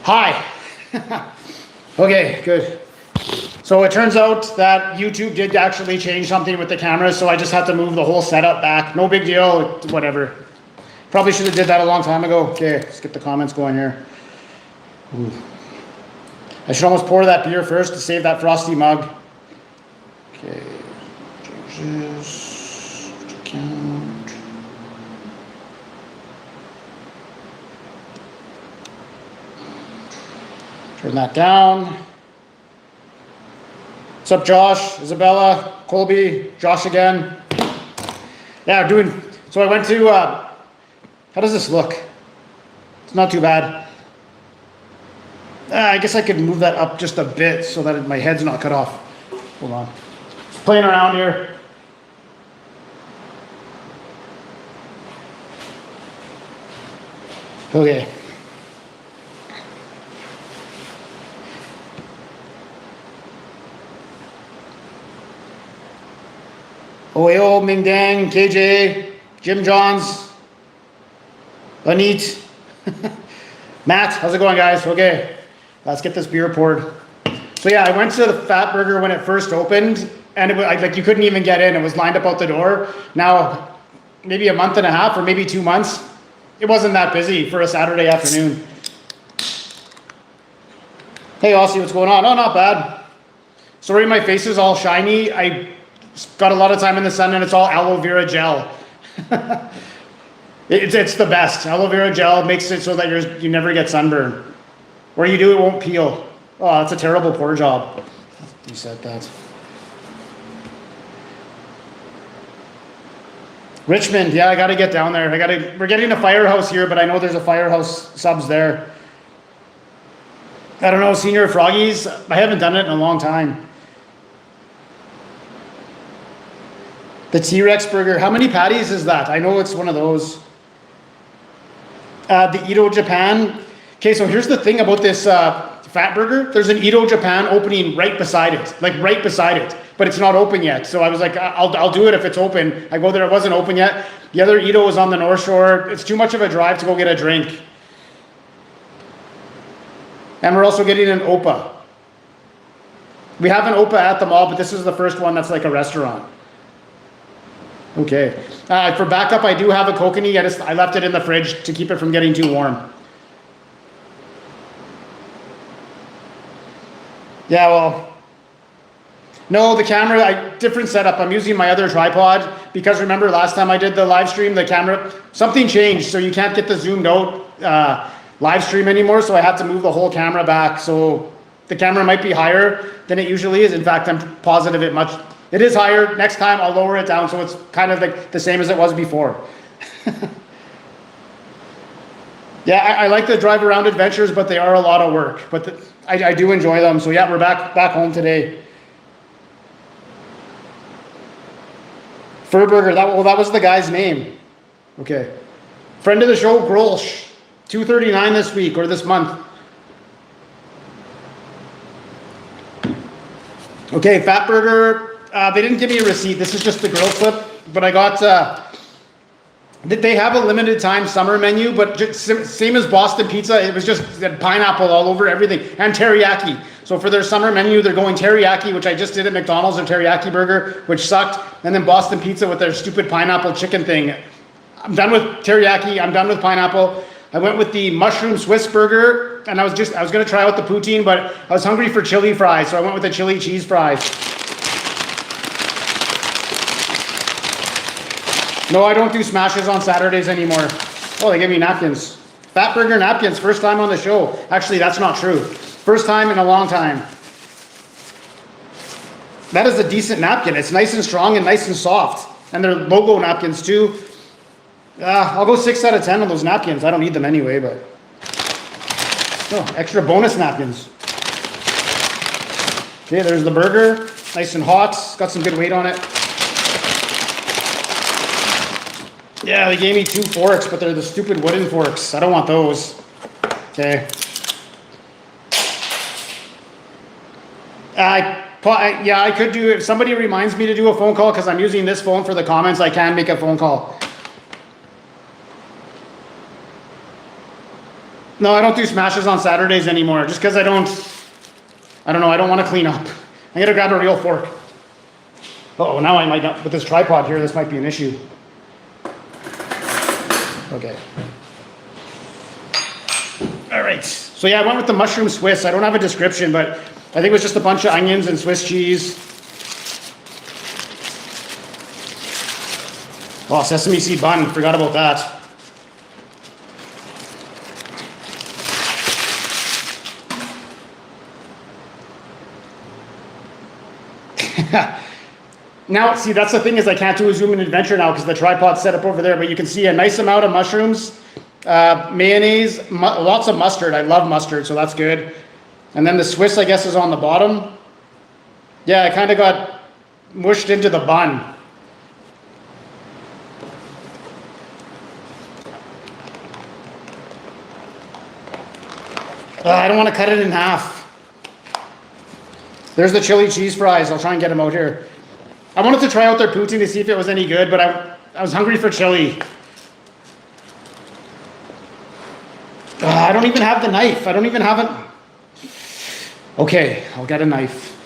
Hi. Okay, good. So it turns out that YouTube did actually change something with the camera, so I just had to move the whole setup back. No big deal, whatever. Probably should have did that a long time ago. Okay, let's get the comments going here. Ooh. I should almost pour that beer first to save that frosty mug. Okay, changes, account. Turn that down. What's up, Josh, Isabella, Colby, Josh again? Yeah, so I went to, how does this look? It's not too bad. I guess I could move that up just a bit so that my head's not cut off. Hold on. Just playing around here. Okay. Oyo, Ming Dang, KJ, Jim Johns, Anit, Matt, how's it going, guys? Okay, let's get this beer poured. So yeah, I went to the Fatburger when it first opened, and it was like you couldn't even get in. It was lined up out the door. Now, maybe a month and a half or maybe 2 months, it wasn't that busy for a Saturday afternoon. Hey, Aussie, what's going on? Oh, not bad. Sorry, my face is all shiny. I got a lot of time in the sun, and it's all aloe vera gel. It's the best. Aloe vera gel makes it so that you never get sunburn. Or you do, it won't peel. Oh, that's a terrible pour job. You said that. Richmond, yeah, I got to get down there. We're getting a firehouse here, but I know there's a firehouse subs there. I don't know, Senior Froggies. I haven't done it in a long time. The T-Rex burger, how many patties is that? I know it's one of those. The Ito Japan. Okay, so here's the thing about this Fatburger. There's an Ito Japan opening right beside it, but it's not open yet. So I was like, I'll do it if it's open. I go there, it wasn't open yet. The other Ito was on the North Shore. It's too much of a drive to go get a drink. And we're also getting an Opa. We have an Opa at the mall, but this is the first one that's like a restaurant. Okay. For backup, I do have a kokanee. I left it in the fridge to keep it from getting too warm. Yeah, well, no, the camera, different setup. I'm using my other tripod because remember last time I did the live stream, the camera, something changed. So you can't get the zoomed out live stream anymore. So I had to move the whole camera back. So the camera might be higher than it usually is. In fact, I'm positive it is higher. Next time I'll lower it down so it's kind of like the same as it was before. Yeah, I like the drive around adventures, but they are a lot of work. But I do enjoy them. So yeah, we're back home today. Fatburger, that was the guy's name. Okay. Friend of the show, Grolsch. $2.39 this week or this month. Okay, Fatburger. They didn't give me a receipt. This is just the grill clip, but I got, they have a limited time summer menu, but just same as Boston Pizza. It was just pineapple all over everything and teriyaki. So for their summer menu, they're going teriyaki, which I just did at McDonald's, a teriyaki burger, which sucked. And then Boston Pizza with their stupid pineapple chicken thing. I'm done with teriyaki. I'm done with pineapple. I went with the mushroom Swiss burger, and I was going to try out the poutine, but I was hungry for chili fries. So I went with the chili cheese fries. No, I don't do smashes on Saturdays anymore. Oh, they gave me napkins. Fatburger napkins, first time on the show. Actually, that's not true. First time in a long time. That is a decent napkin. It's nice and strong and nice and soft. And they're logo napkins too. I'll go 6 out of 10 on those napkins. I don't need them anyway, but. Oh, extra bonus napkins. Okay, there's the burger. Nice and hot. Got some good weight on it. Yeah, they gave me 2 forks, but they're the stupid wooden forks. I don't want those. Okay. Yeah, I could do, if somebody reminds me to do a phone call, because I'm using this phone for the comments, I can make a phone call. No, I don't do smashes on Saturdays anymore, just because I don't know, I don't want to clean up. I gotta grab a real fork. Uh-oh, now I might not, with this tripod here, this might be an issue. Okay. All right. So yeah, I went with the mushroom Swiss. I don't have a description, but I think it was just a bunch of onions and Swiss cheese. Oh, sesame seed bun. Forgot about that. Now, see, that's the thing is I can't do a zoom in adventure now because the tripod's set up over there, but you can see a nice amount of mushrooms, mayonnaise, lots of mustard. I love mustard, so that's good. And then the Swiss, I guess, is on the bottom. Yeah, I kind of got mushed into the bun. I don't want to cut it in half. There's the chili cheese fries. I'll try and get them out here. I wanted to try out their poutine to see if it was any good, but I was hungry for chili. I don't even have the knife. I don't even have it. Okay, I'll get a knife.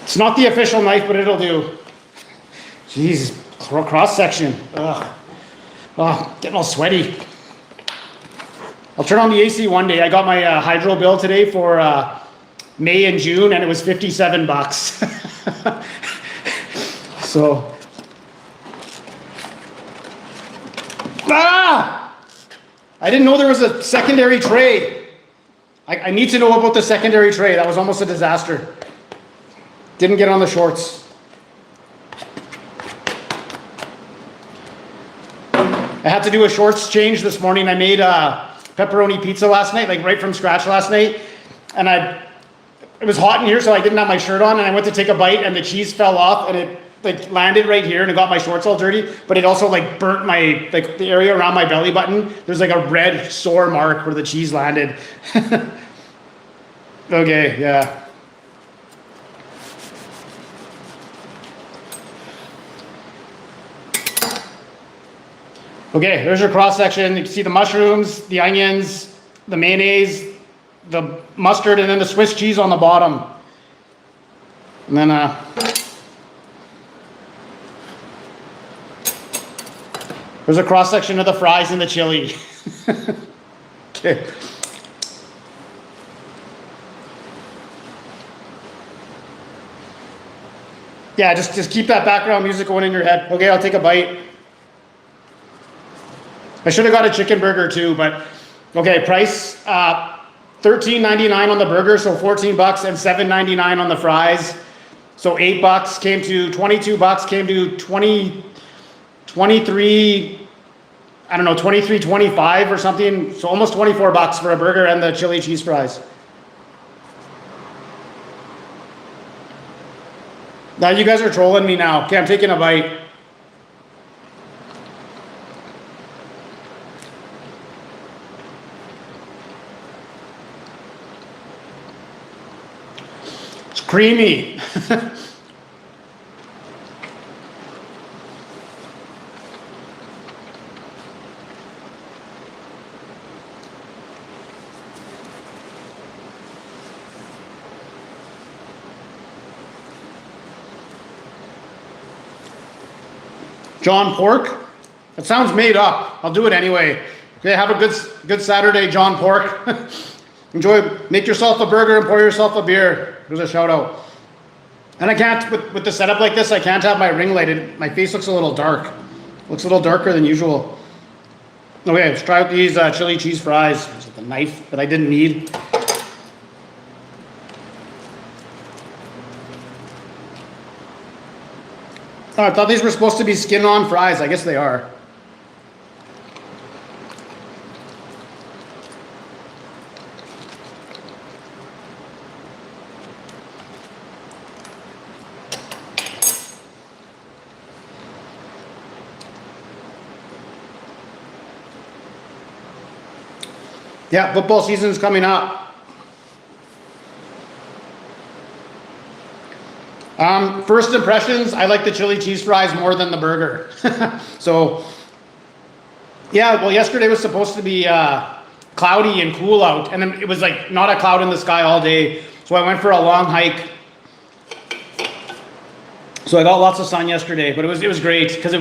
It's not the official knife, but it'll do. Jeez, cross section. Ugh. Oh, getting all sweaty. I'll turn on the AC one day. I got my hydro bill today for May and June, and it was $57. So, I didn't know there was a secondary tray. I need to know about the secondary tray. That was almost a disaster. Didn't get on the shorts. I had to do a shorts change this morning. I made pepperoni pizza last night, like right from scratch last night. And it was hot in here, so I didn't have my shirt on, and I went to take a bite and the cheese fell off and it like landed right here and it got my shorts all dirty, but it also like burnt my, like the area around my belly button. There's like a red sore mark where the cheese landed. Okay, yeah. Okay, there's your cross section. You can see the mushrooms, the onions, the mayonnaise, the mustard, and then the Swiss cheese on the bottom. And then there's a cross section of the fries and the chili. Okay. Yeah, just keep that background music going in your head. Okay, I'll take a bite. I should have got a chicken burger too, but okay, price $13.99 on the burger, so $14 and $7.99 on the fries. So $8 came to $22, came to 23, I don't know, 23.25 or something. So almost $24 for a burger and the chili cheese fries. Now you guys are trolling me now. Okay, I'm taking a bite. Creamy. John Pork? That sounds made up. I'll do it anyway. Okay, have a good Saturday, John Pork. Enjoy, make yourself a burger and pour yourself a beer. There's a shout out. And I can't, with the setup like this, I can't have my ring lighted. My face looks a little dark. Looks a little darker than usual. Okay, let's try out these chili cheese fries. There's the knife that I didn't need. Oh, I thought these were supposed to be skin-on fries. I guess they are. Yeah, football season's coming up. First impressions, I like the chili cheese fries more than the burger. So, yeah, well, yesterday was supposed to be cloudy and cool out, and then it was like not a cloud in the sky all day. So I went for a long hike. So I got lots of sun yesterday, but it was great because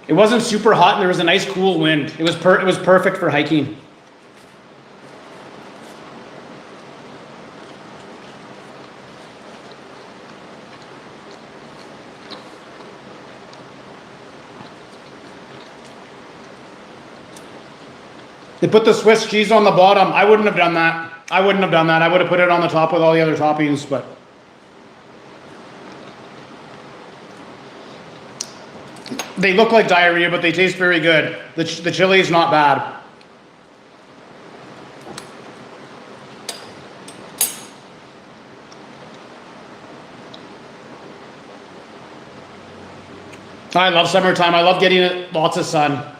it wasn't super hot and there was a nice cool wind. It was perfect for hiking. They put the Swiss cheese on the bottom. I wouldn't have done that. I would have put it on the top with all the other toppings, but they look like diarrhea, but they taste very good. The chili is not bad. I love summertime. I love getting lots of sun.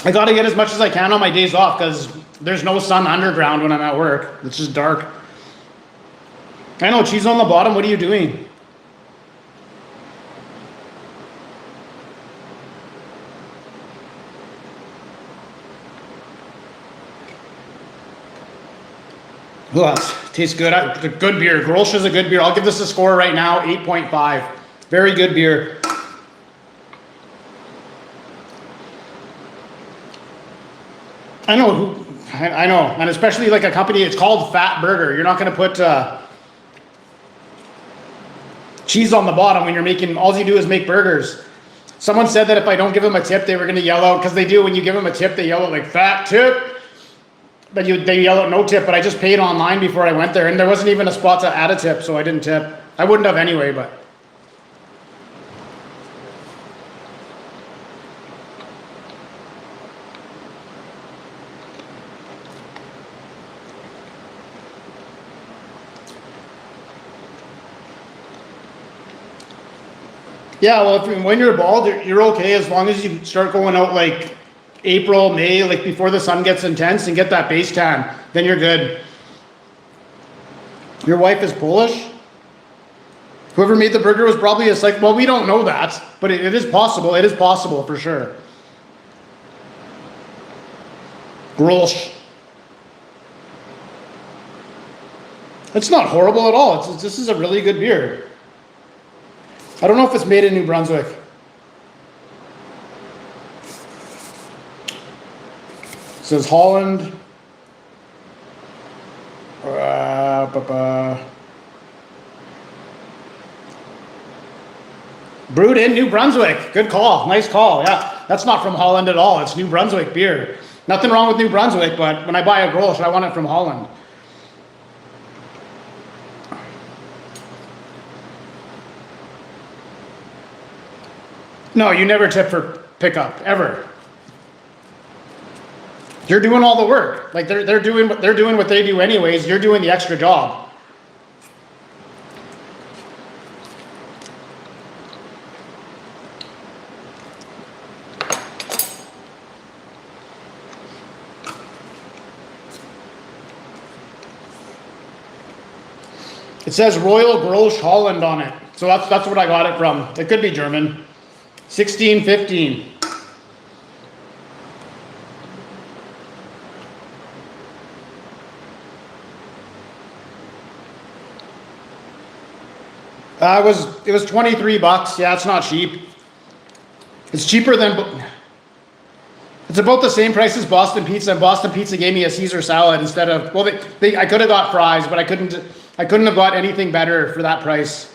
I got to get as much as I can on my days off because there's no sun underground when I'm at work. It's just dark. I know, cheese on the bottom. What are you doing? Oh, tastes good. Good beer. Grolsch is a good beer. I'll give this a score right now, 8.5. Very good beer. I know, and especially like a company, it's called Fatburger. You're not going to put cheese on the bottom when you're making, all you do is make burgers. Someone said that if I don't give them a tip, they were going to yell out, because they do, when you give them a tip, they yell out like, fat tip. But they yell out no tip, but I just paid online before I went there, and there wasn't even a spot to add a tip, so I didn't tip. I wouldn't have anyway, but. Yeah, well, when you're bald, you're okay as long as you start going out like April, May, like before the sun gets intense and get that base tan, then you're good. Your wife is Polish? Whoever made the burger was probably well, we don't know that, but it is possible. It is possible for sure. Grolsch. It's not horrible at all. This is a really good beer. I don't know if it's made in New Brunswick. It says Holland. Brewed in New Brunswick. Good call. Nice call. Yeah, that's not from Holland at all. It's New Brunswick beer. Nothing wrong with New Brunswick, but when I buy a Grolsch, I want it from Holland. No, you never tip for pickup, ever. You're doing all the work. Like they're doing what they do anyways. You're doing the extra job. It says Royal Grolsch Holland on it. So that's what I got it from. It could be German. 1615. It was $23. Yeah, it's not cheap. It's cheaper than. It's about the same price as Boston Pizza, and Boston Pizza gave me a Caesar salad instead of. Well, I could have got fries, but I couldn't have got anything better for that price.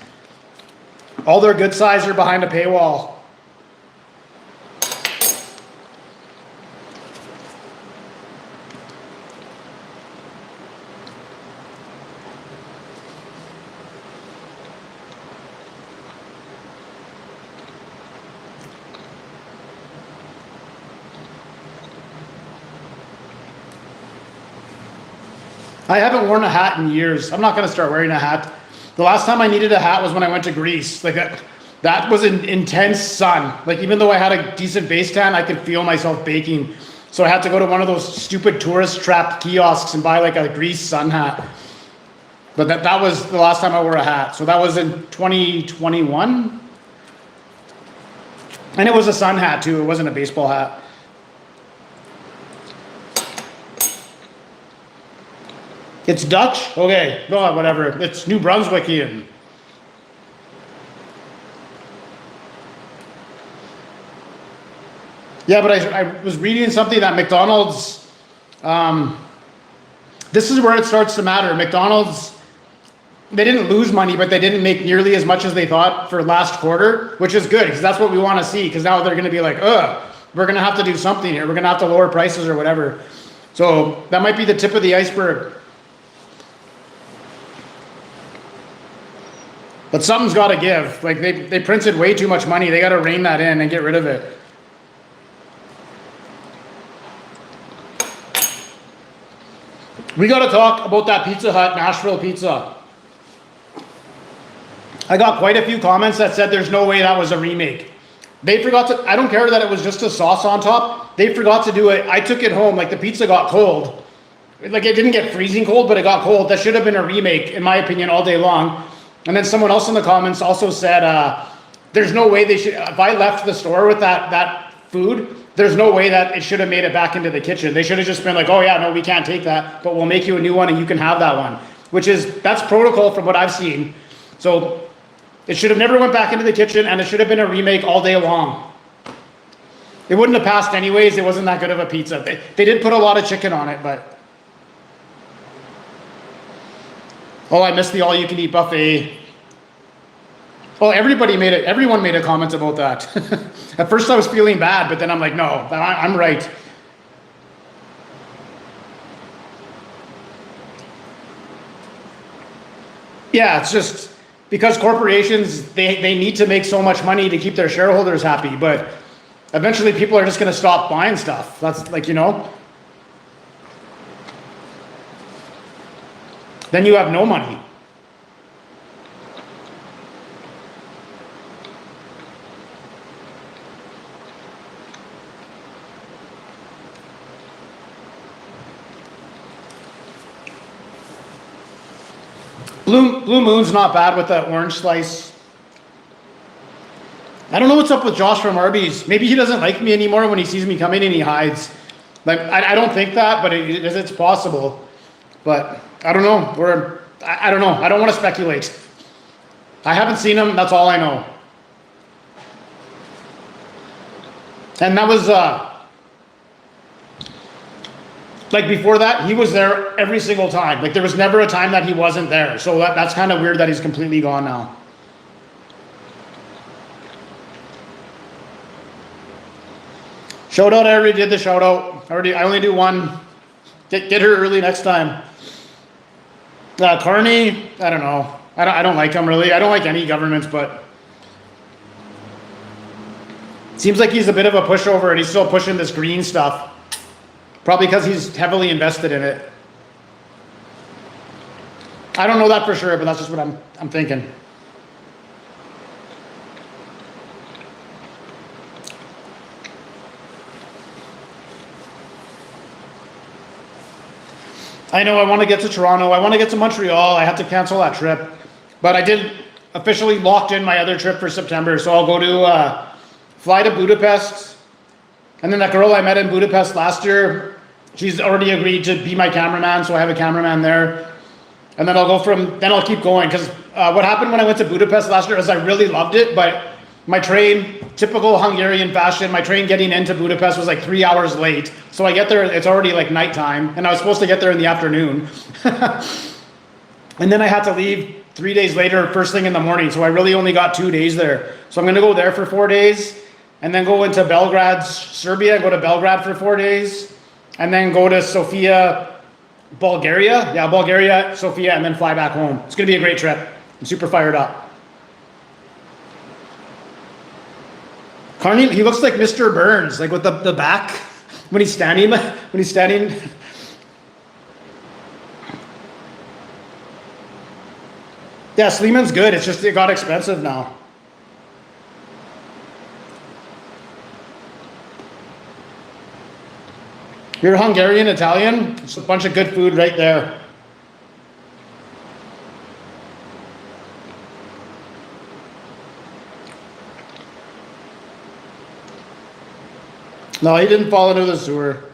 All their good size are behind a paywall. I haven't worn a hat in years. I'm not going to start wearing a hat. The last time I needed a hat was when I went to Greece. Like that was an intense sun. Like even though I had a decent base tan, I could feel myself baking. So I had to go to one of those stupid tourist trap kiosks and buy like a Greece sun hat. But that was the last time I wore a hat. So that was in 2021. And it was a sun hat too. It wasn't a baseball hat. It's Dutch? Okay. No, whatever. It's New Brunswickian. Yeah, but I was reading something that McDonald's, this is where it starts to matter. McDonald's, they didn't lose money, but they didn't make nearly as much as they thought for last quarter, which is good because that's what we want to see. Because now they're going to be like, we're going to have to do something here. We're going to have to lower prices or whatever. So that might be the tip of the iceberg. But something's got to give. Like they printed way too much money. They got to rein that in and get rid of it. We got to talk about that Pizza Hut Nashville pizza. I got quite a few comments that said there's no way that was a remake. They forgot to, I don't care that it was just a sauce on top. They forgot to do it. I took it home, like the pizza got cold. Like it didn't get freezing cold, but it got cold. That should have been a remake, in my opinion, all day long. And then someone else in the comments also said, there's no way they should, if I left the store with that food, there's no way that it should have made it back into the kitchen. They should have just been like, oh yeah, no, we can't take that, but we'll make you a new one and you can have that one. That's protocol from what I've seen. So it should have never went back into the kitchen and it should have been a remake all day long. It wouldn't have passed anyways. It wasn't that good of a pizza. They did put a lot of chicken on it, but. Oh, I missed the all-you-can-eat buffet. Oh, everyone made a comment about that. At first I was feeling bad, but then I'm like, no, I'm right. Yeah, it's just because corporations, they need to make so much money to keep their shareholders happy, but eventually people are just going to stop buying stuff. That's like, then you have no money. Blue Moon's not bad with that orange slice. I don't know what's up with Josh from Arby's. Maybe he doesn't like me anymore when he sees me coming and he hides. Like I don't think that, but it's possible. But I don't know. I don't know. I don't want to speculate. I haven't seen him. That's all I know. And that was like before that, he was there every single time. Like there was never a time that he wasn't there. So that's kind of weird that he's completely gone now. Shout out, I already did the shout out. I only do one. Get her early next time. Carney, I don't know. I don't like him really. I don't like any governments, but seems like he's a bit of a pushover and he's still pushing this green stuff. Probably because he's heavily invested in it. I don't know that for sure, but that's just what I'm thinking. I know I want to get to Toronto. I want to get to Montreal. I have to cancel that trip. But I did officially locked in my other trip for September. So I'll go to fly to Budapest. And then that girl I met in Budapest last year, she's already agreed to be my cameraman. So I have a cameraman there. And then I'll keep going. Because what happened when I went to Budapest last year is I really loved it. But my train, typical Hungarian fashion, my train getting into Budapest was like 3 hours late. So I get there, it's already like nighttime. And I was supposed to get there in the afternoon. And then I had to leave 3 days later, first thing in the morning. So I really only got 2 days there. So I'm going to go there for 4 days. And then go into Belgrade, Serbia, go to Belgrade for 4 days. And then go to Sofia, Bulgaria. Yeah, Bulgaria, Sofia, and then fly back home. It's going to be a great trip. I'm super fired up. Carney, he looks like Mr. Burns, like with the back when he's standing. Yeah, Sleeman's good. It's just it got expensive now. You're Hungarian, Italian. It's a bunch of good food right there. No, he didn't fall into the sewer.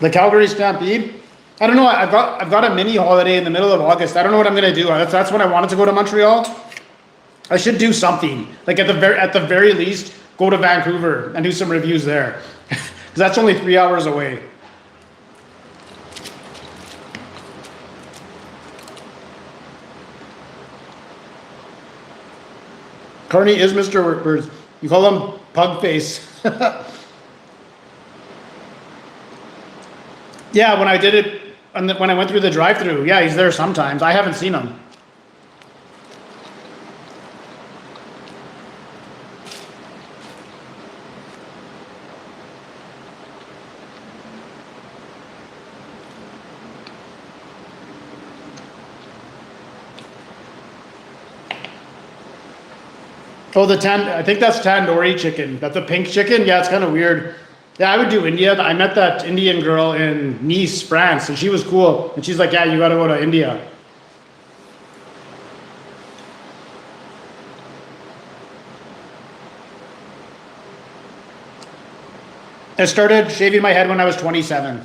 The Calgary Stampede. I don't know. I've got a mini holiday in the middle of August. I don't know what I'm gonna do. That's when I wanted to go to Montreal. I should do something. Like at the very least, go to Vancouver and do some reviews there, because that's only 3 hours away. Carney is Mr. Workbirds. You call him Pug Face. Yeah, when I did it, when I went through the drive-thru, yeah, he's there sometimes. I haven't seen him. Oh, I think that's tandoori chicken. That's the pink chicken. Yeah, it's kind of weird. Yeah, I would do India. I met that Indian girl in Nice, France, and she was cool. And she's like, yeah, you got to go to India. I started shaving my head when I was 27.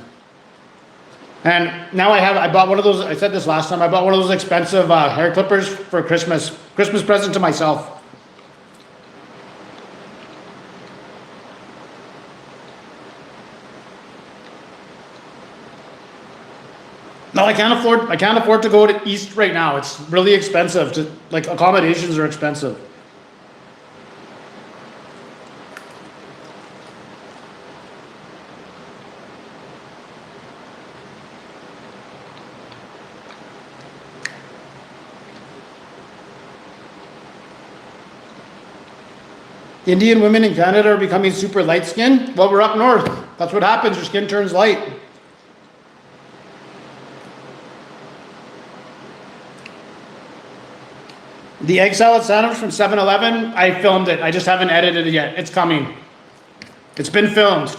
And now I bought one of those, I said this last time, I bought one of those expensive hair clippers for Christmas present to myself. No, I can't afford to go to East right now. It's really expensive like accommodations are expensive. Indian women in Canada are becoming super light skinned. Well, we're up north. That's what happens. Your skin turns light. The egg salad sandwich from 7-Eleven, I filmed it. I just haven't edited it yet. It's coming. It's been filmed,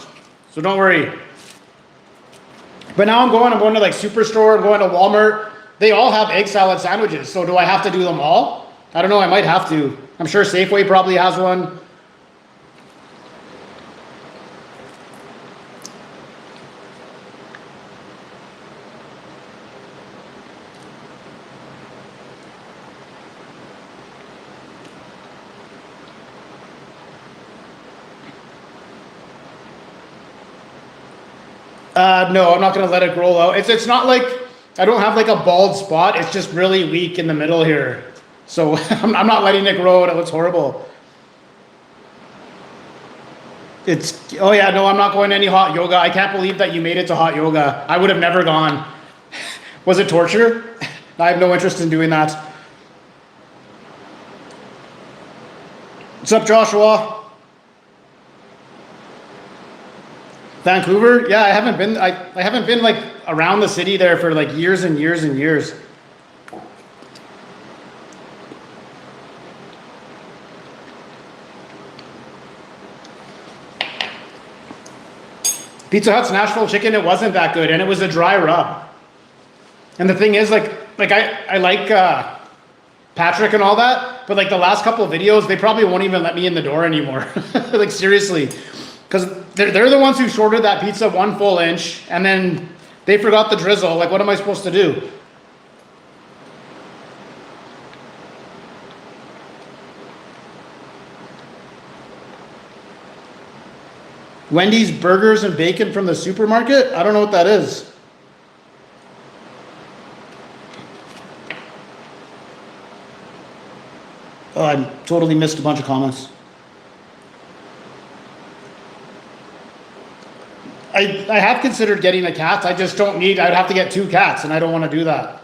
so don't worry. But now I'm going to like Superstore, I'm going to Walmart. They all have egg salad sandwiches, so do I have to do them all? I don't know, I might have to. I'm sure Safeway probably has one. No, I'm not going to let it grow out. It's not like, I don't have like a bald spot. It's just really weak in the middle here. So I'm not letting it grow out. It looks horrible. Oh yeah, no, I'm not going to any hot yoga. I can't believe that you made it to hot yoga. I would have never gone. Was it torture? I have no interest in doing that. What's up, Joshua? Vancouver? Yeah, I haven't been like around the city there for like years and years and years. Pizza Hut's Nashville chicken, it wasn't that good, and it was a dry rub. And the thing is, like I like Patrick and all that, but like the last couple of videos, they probably won't even let me in the door anymore. Like seriously. Because they're the ones who shorted that pizza 1 full inch, and then they forgot the drizzle. Like, what am I supposed to do? Wendy's burgers and bacon from the supermarket? I don't know what that is. Oh, I totally missed a bunch of comments. I have considered getting a cat. I just don't need, I'd have to get 2 cats, and I don't want to do that.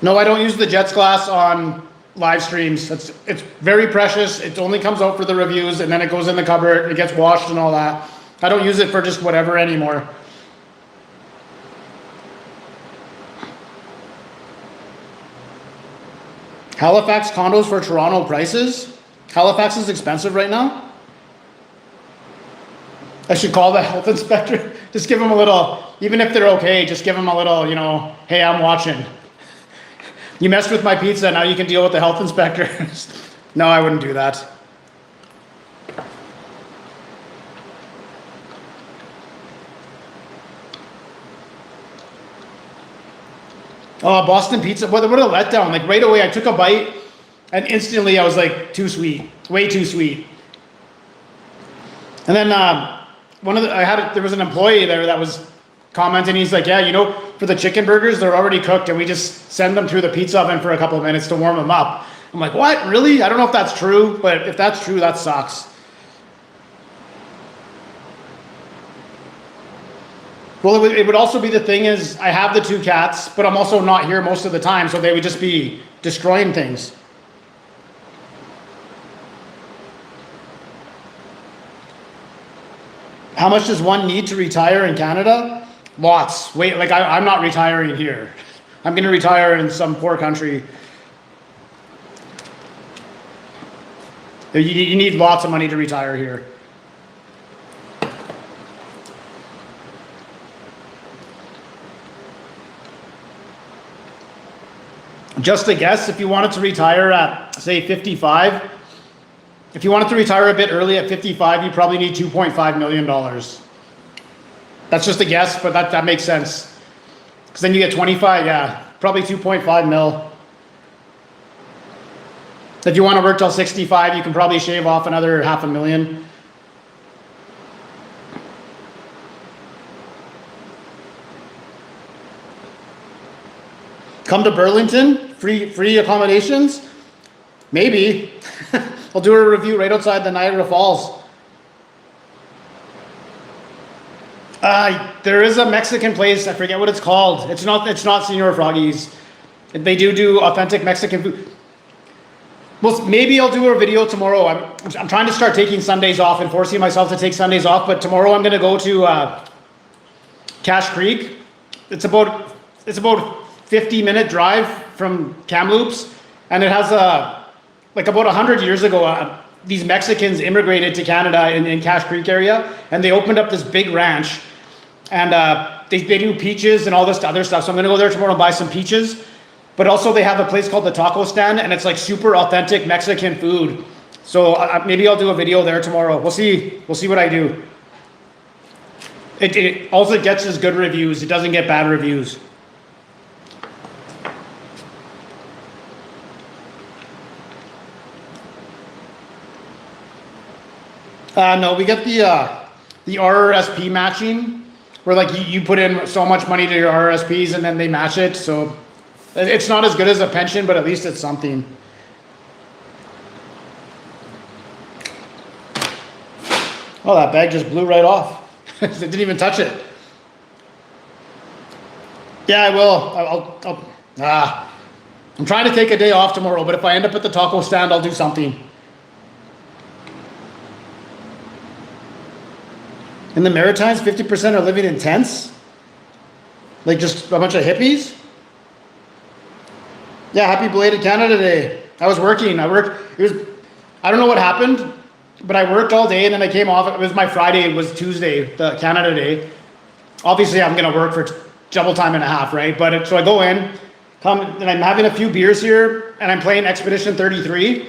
No, I don't use the Jets glass on live streams. It's very precious. It only comes out for the reviews, and then it goes in the cupboard. It gets washed and all that. I don't use it for just whatever anymore. Halifax condos for Toronto prices. Halifax is expensive right now. I should call the health inspector. Just give them a little, even if they're okay, just give them a little, you know, hey, I'm watching. You messed with my pizza, now you can deal with the health inspector. No, I wouldn't do that. Oh, Boston pizza, what a letdown. Like right away, I took a bite and instantly I was like, too sweet, way too sweet. And then there was an employee there that was commenting. He's like, yeah, you know, for the chicken burgers, they're already cooked and we just send them through the pizza oven for a couple of minutes to warm them up. I'm like, what, really? I don't know if that's true, but if that's true, that sucks. Well, it would also be the thing is I have the 2 cats, but I'm also not here most of the time, so they would just be destroying things. How much does one need to retire in Canada? Lots. Wait, like I'm not retiring here. I'm going to retire in some poor country. You need lots of money to retire here. Just a guess, if you wanted to retire at, say, 55, if you wanted to retire a bit early at 55, you probably need $2.5 million. That's just a guess, but that makes sense. Because then you get 25, yeah, probably 2.5 mil. If you want to work till 65, you can probably shave off another $500,000. Come to Burlington, free accommodations? Maybe. I'll do a review right outside the Niagara Falls. There is a Mexican place, I forget what it's called. It's not Senor Froggy's. They do authentic Mexican food. Well, maybe I'll do a video tomorrow. I'm trying to start taking Sundays off and forcing myself to take Sundays off, but tomorrow I'm going to go to Cache Creek. It's about 50-minute drive from Kamloops, and it has like about 100 years ago, these Mexicans immigrated to Canada in Cache Creek area, and they opened up this big ranch, and they do peaches and all this other stuff. So I'm gonna go there tomorrow and buy some peaches, but also they have a place called the Taco Stand, and it's like super authentic Mexican food. So maybe I'll do a video there tomorrow. We'll see what I do. It also gets is good reviews. It doesn't get bad reviews. No, we get the RRSP matching, where like you put in so much money to your RRSPs and then they match it. So it's not as good as a pension, but at least it's something. Oh, that bag just blew right off. It didn't even touch it. Yeah, I will. I'm trying to take a day off tomorrow, but if I end up at the taco stand, I'll do something. In the Maritimes, 50% are living in tents? Like just a bunch of hippies? Yeah, happy belated Canada Day. I was working. I don't know what happened, but I worked all day and then I came off. It was my Friday, it was Tuesday, the Canada Day. Obviously, I'm going to work for double time and a half, right? But so I go in, come, and I'm having a few beers here, and I'm playing Expedition 33.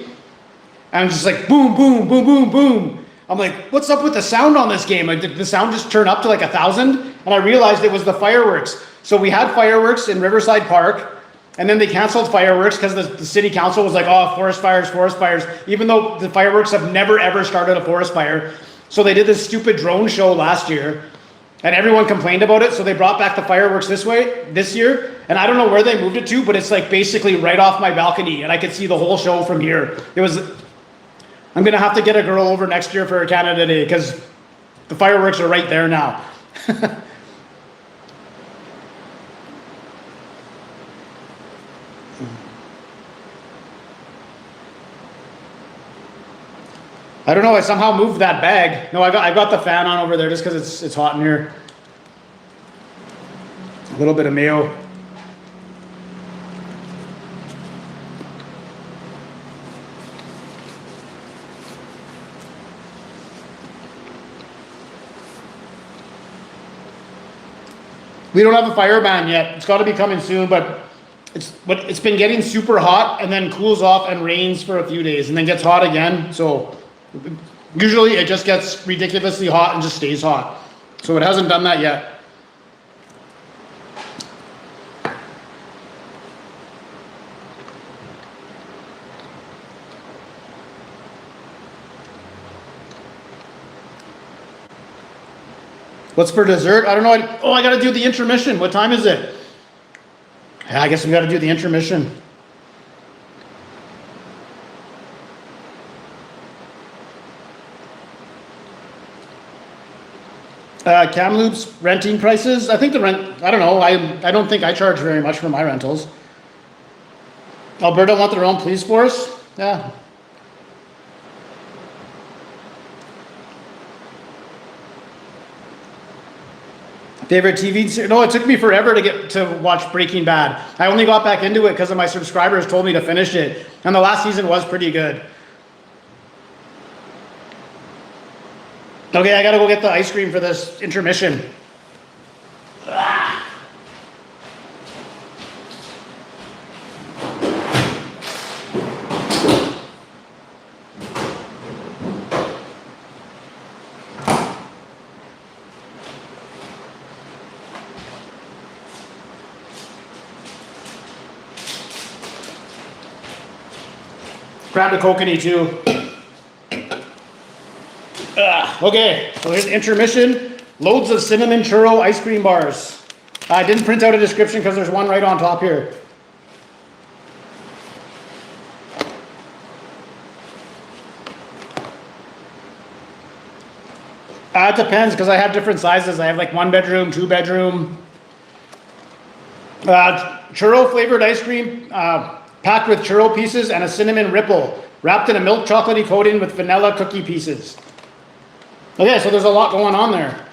And I'm just like, boom, boom, boom, boom, boom. I'm like, what's up with the sound on this game? Like, did the sound just turn up to like 1,000? And I realized it was the fireworks. So we had fireworks in Riverside Park, and then they canceled fireworks because the city council was like, oh, forest fires, even though the fireworks have never, ever started a forest fire. So they did this stupid drone show last year, and everyone complained about it. So they brought back the fireworks this year. And I don't know where they moved it to, but it's like basically right off my balcony, and I could see the whole show from here. I'm going to have to get a girl over next year for Canada Day because the fireworks are right there now. I don't know. I somehow moved that bag. No, I got the fan on over there just because it's hot in here. A little bit of mayo. We don't have a fire ban yet. It's got to be coming soon, but it's been getting super hot and then cools off and rains for a few days and then gets hot again. So usually it just gets ridiculously hot and just stays hot. So it hasn't done that yet. What's for dessert? I don't know. I got to do the intermission. What time is it? Yeah, I guess we got to do the intermission. Kamloops renting prices. I think the rent, I don't know. I don't think I charge very much for my rentals. Alberta want their own police force? Yeah. Favorite TV series? No, it took me forever to get to watch Breaking Bad. I only got back into it because of my subscribers told me to finish it. And the last season was pretty good. Okay, I gotta go get the ice cream for this intermission. Grab the kokanee too. Okay, so here's intermission. Loads of cinnamon churro ice cream bars. I didn't print out a description because there's one right on top here. It depends because I have different sizes. I have like 1 bedroom, 2 bedroom. Churro flavored ice cream, packed with churro pieces and a cinnamon ripple, wrapped in a milk chocolatey coating with vanilla cookie pieces. Okay, so there's a lot going on there.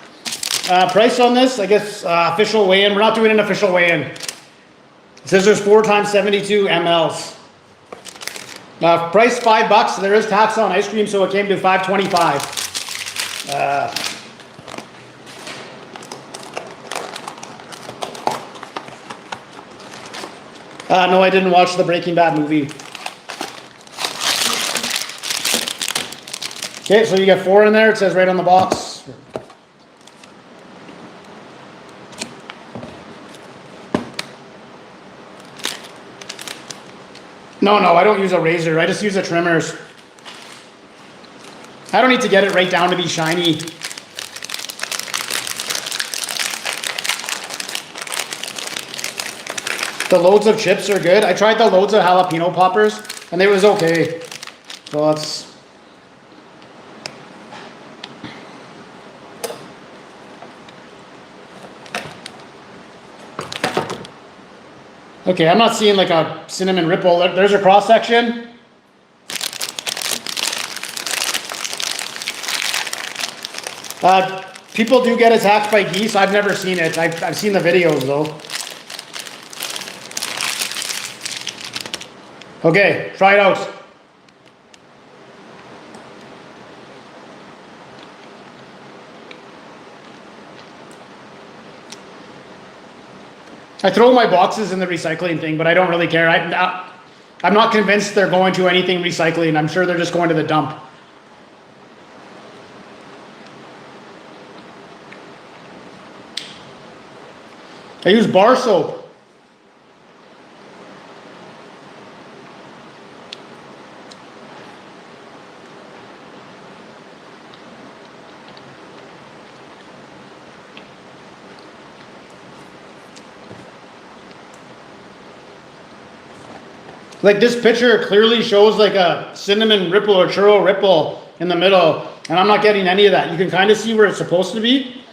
Price on this, I guess, official weigh-in. We're not doing an official weigh-in. It says there's 4 times 72 mLs. Price $5. There is tax on ice cream, so it came to $5.25. No, I didn't watch the Breaking Bad movie. Okay, so you get 4 in there. It says right on the box. No, I don't use a razor. I just use the trimmers. I don't need to get it right down to be shiny. The loads of chips are good. I tried the loads of jalapeno poppers, and it was okay. So that's... Okay, I'm not seeing like a cinnamon ripple. There's a cross section. People do get attacked by geese. I've never seen it. I've seen the videos though. Okay, try it out. I throw my boxes in the recycling thing, but I don't really care. I'm not convinced they're going to anything recycling. I'm sure they're just going to the dump. I use bar soap. Like this picture clearly shows like a cinnamon ripple or churro ripple in the middle, and I'm not getting any of that. You can kind of see where it's supposed to be.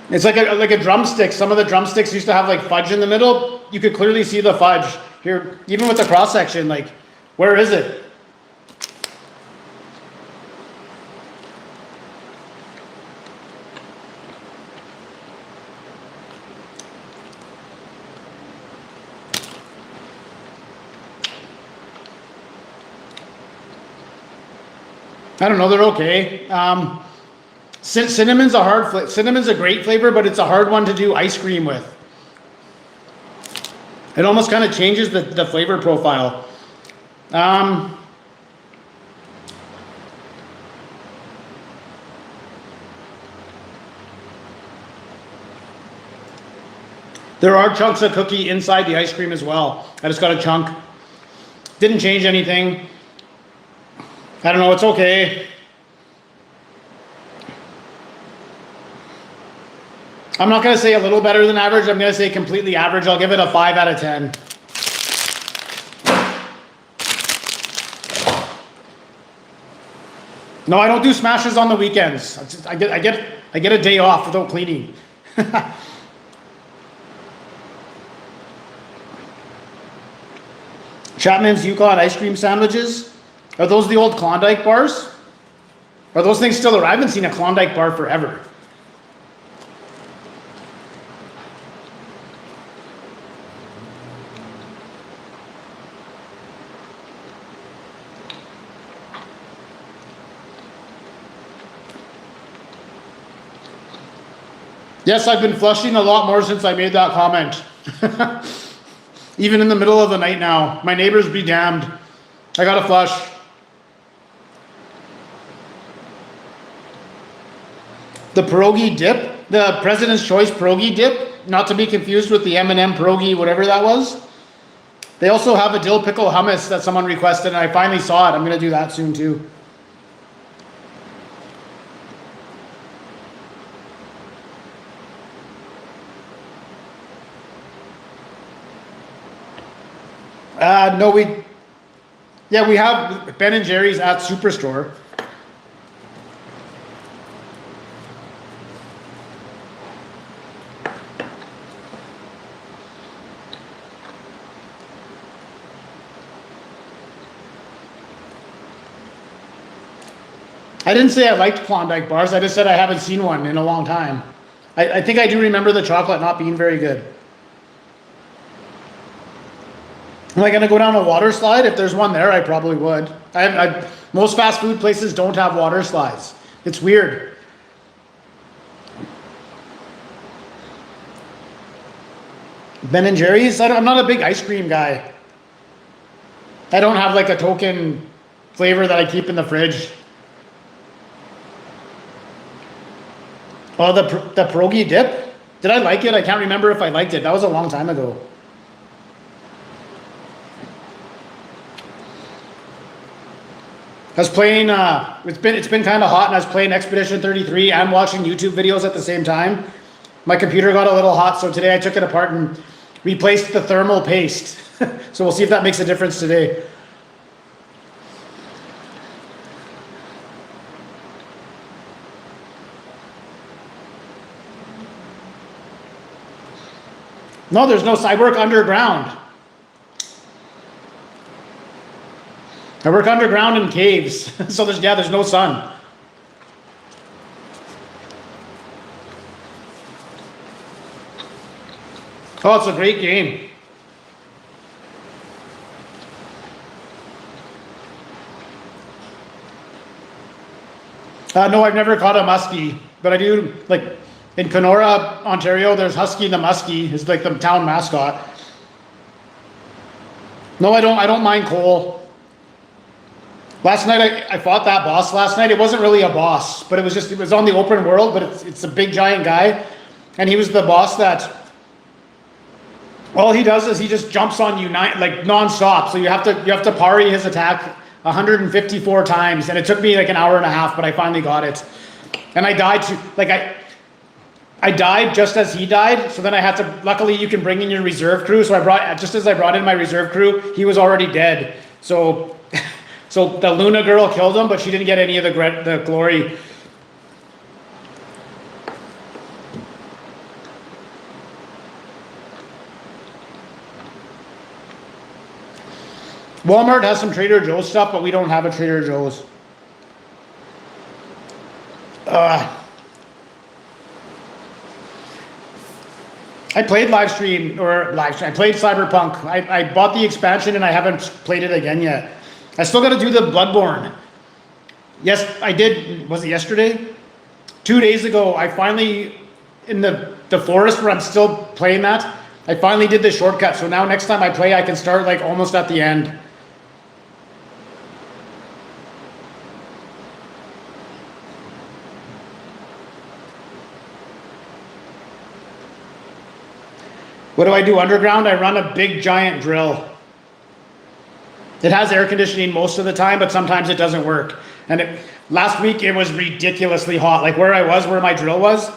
It's like a drumstick. Some of the drumsticks used to have like fudge in the middle. You could clearly see the fudge here, even with the cross section. Like, where is it? I don't know, they're okay. Cinnamon's a cinnamon's a great flavor, but it's a hard one to do ice cream with. It almost kind of changes the flavor profile. There are chunks of cookie inside the ice cream as well. I just got a chunk. Didn't change anything. I don't know, it's okay. I'm not going to say a little better than average. I'm going to say completely average. I'll give it a 5 out of 10. No, I don't do smashes on the weekends. I get a day off without cleaning. Chapman's Yukon ice cream sandwiches. Are those the old Klondike bars? Are those things still around? I haven't seen a Klondike bar forever. Yes, I've been flushing a lot more since I made that comment. Even in the middle of the night now. My neighbors be damned. I gotta flush. The pierogi dip, the President's Choice pierogi dip, not to be confused with the M&M pierogi, whatever that was. They also have a dill pickle hummus that someone requested, and I finally saw it. I'm gonna do that soon too. No, we have Ben & Jerry's at Superstore. I didn't say I liked Klondike bars. I just said I haven't seen one in a long time. I think I do remember the chocolate not being very good. Am I going to go down a water slide? If there's one there, I probably would. Most fast food places don't have water slides. It's weird. Ben & Jerry's? I'm not a big ice cream guy. I don't have like a token flavor that I keep in the fridge. Oh, the pierogi dip? Did I like it? I can't remember if I liked it. That was a long time ago. I was playing, it's been kind of hot, and I was playing Expedition 33 and watching YouTube videos at the same time. My computer got a little hot, so today I took it apart and replaced the thermal paste. So we'll see if that makes a difference today. No, there's no, I work underground. I work underground in caves, so there's no sun. Oh, it's a great game. No, I've never caught a muskie, but I do, like, in Kenora, Ontario, there's Husky the Muskie, is like the town mascot. No, I don't mind Cole. Last night, I fought that boss last night. It wasn't really a boss, but it was on the open world, but it's a big giant guy. And he was the boss that, all he does is he just jumps on you like nonstop. So you have to parry his attack 154 times. And it took me like an hour and a half, but I finally got it. And I died I died just as he died. So then I had to, luckily you can bring in your reserve crew. So just as I brought in my reserve crew, he was already dead. So the Luna girl killed him, but she didn't get any of the glory. Walmart has some Trader Joe's stuff, but we don't have a Trader Joe's. I played Livestream, I played Cyberpunk. I bought the expansion and I haven't played it again yet. I still got to do the Bloodborne. Yes, I did. Was it yesterday? 2 days ago, I finally, in the forest where I'm still playing that, I finally did the shortcut. So now next time I play, I can start like almost at the end. What do I do underground? I run a big giant drill. It has air conditioning most of the time, but sometimes it doesn't work. And last week it was ridiculously hot. Like where I was, where my drill was,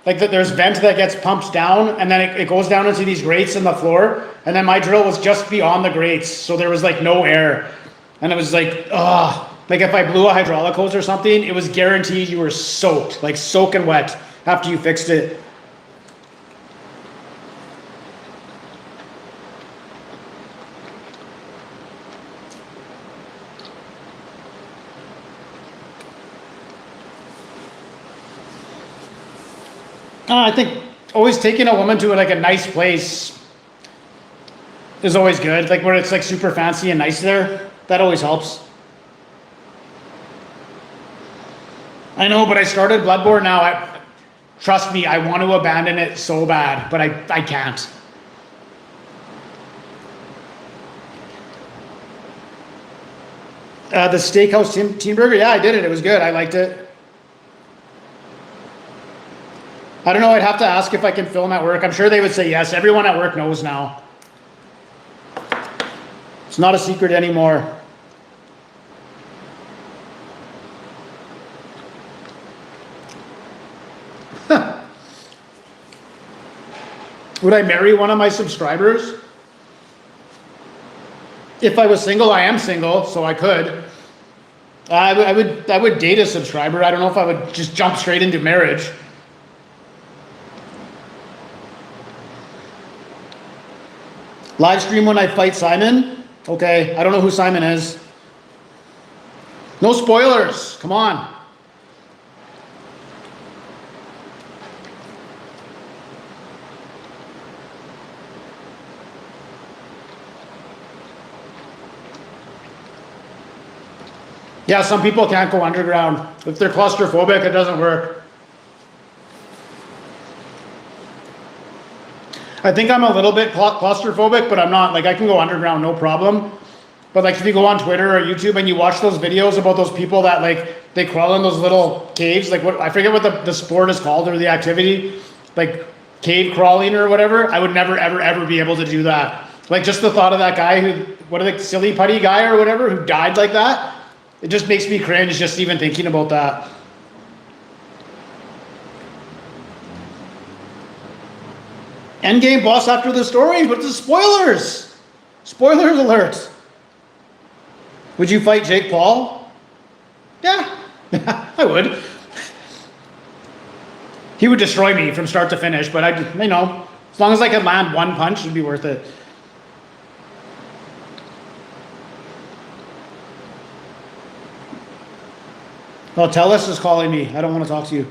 like there's vent that gets pumped down and then it goes down into these grates in the floor. And then my drill was just beyond the grates. So there was like no air. And it was like, like if I blew a hydraulic hose or something, it was guaranteed you were soaked, like soaking wet after you fixed it. I think always taking a woman to like a nice place is always good. Like where it's like super fancy and nice there. That always helps. I know, but I started Bloodborne now. Trust me, I want to abandon it so bad, but I can't. The steakhouse team burger, yeah, I did it. It was good. I liked it. I don't know, I'd have to ask if I can film at work. I'm sure they would say yes. Everyone at work knows now. It's not a secret anymore. Would I marry one of my subscribers? If I was single, I am single, so I could. I would date a subscriber. I don't know if I would just jump straight into marriage. Live stream when I fight Simon? Okay, I don't know who Simon is. No spoilers, come on. Yeah, some people can't go underground. If they're claustrophobic, it doesn't work. I think I'm a little bit claustrophobic, but I'm not. Like I can go underground, no problem. But like if you go on Twitter or YouTube and you watch those videos about those people that like they crawl in those little caves, like what I forget what the sport is called or the activity, like cave crawling or whatever. I would never ever be able to do that. Like just the thought of that guy who, what are the silly putty guy or whatever who died like that, it just makes me cringe just even thinking about that. Endgame boss after the story, but the spoilers. Spoilers alert. Would you fight Jake Paul? Yeah, I would. He would destroy me from start to finish, but I, you know, as long as I could land one punch, it'd be worth it. Well, Tellus is calling me. I don't want to talk to you.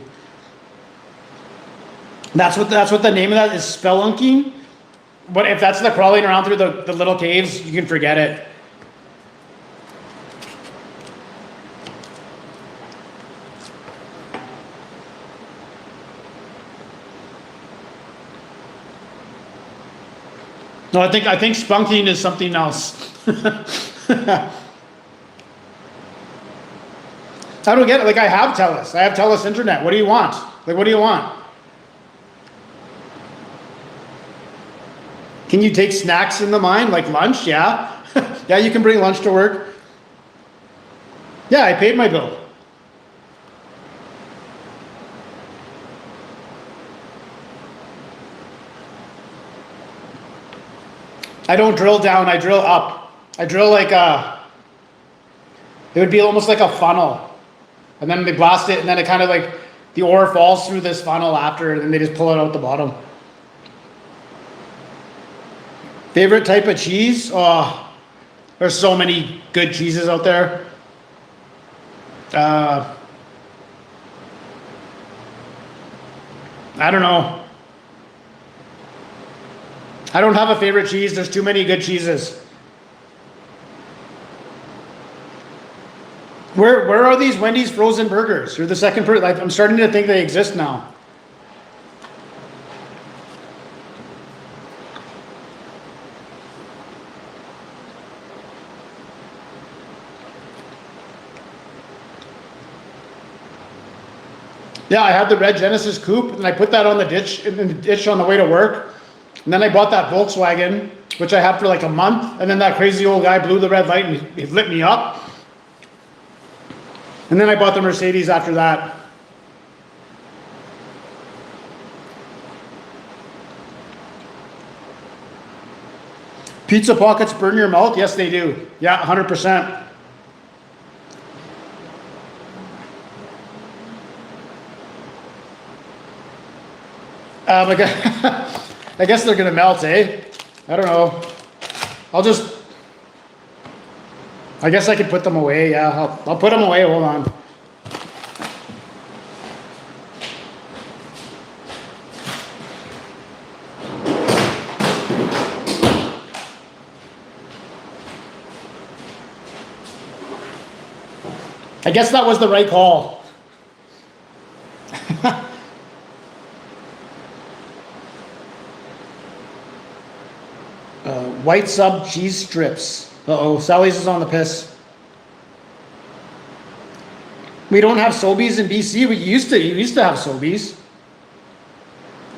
That's what the name of that is, spelunking. But if that's the crawling around through the little caves, you can forget it. No, I think spunking is something else. I don't get it. Like I have Tellus. I have Tellus internet. What do you want? Like what do you want? Can you take snacks in the mine, like lunch? Yeah. Yeah, you can bring lunch to work. Yeah, I paid my bill. I don't drill down, I drill up. I drill like it would be almost like a funnel. And then they blast it and then it kind of like, the ore falls through this funnel after and then they just pull it out the bottom. Favorite type of cheese? Oh, there's so many good cheeses out there. I don't know. I don't have a favorite cheese. There's too many good cheeses. Where are these Wendy's frozen burgers? You're the second person. Like, I'm starting to think they exist now. Yeah, I had the red Genesis coupe, and I put that on the ditch in the ditch on the way to work. And then I bought that Volkswagen, which I had for like a month. And then that crazy old guy blew the red light and he lit me up. And then I bought the Mercedes after that. Pizza pockets burn your mouth? Yes, they do. Yeah, 100%. I guess they're gonna melt, eh? I don't know. I guess I could put them away. Yeah, I'll put them away. Hold on. I guess that was the right call. White sub cheese strips. Uh-oh, Sally's is on the piss. We don't have Sobeys in BC. We used to have Sobeys.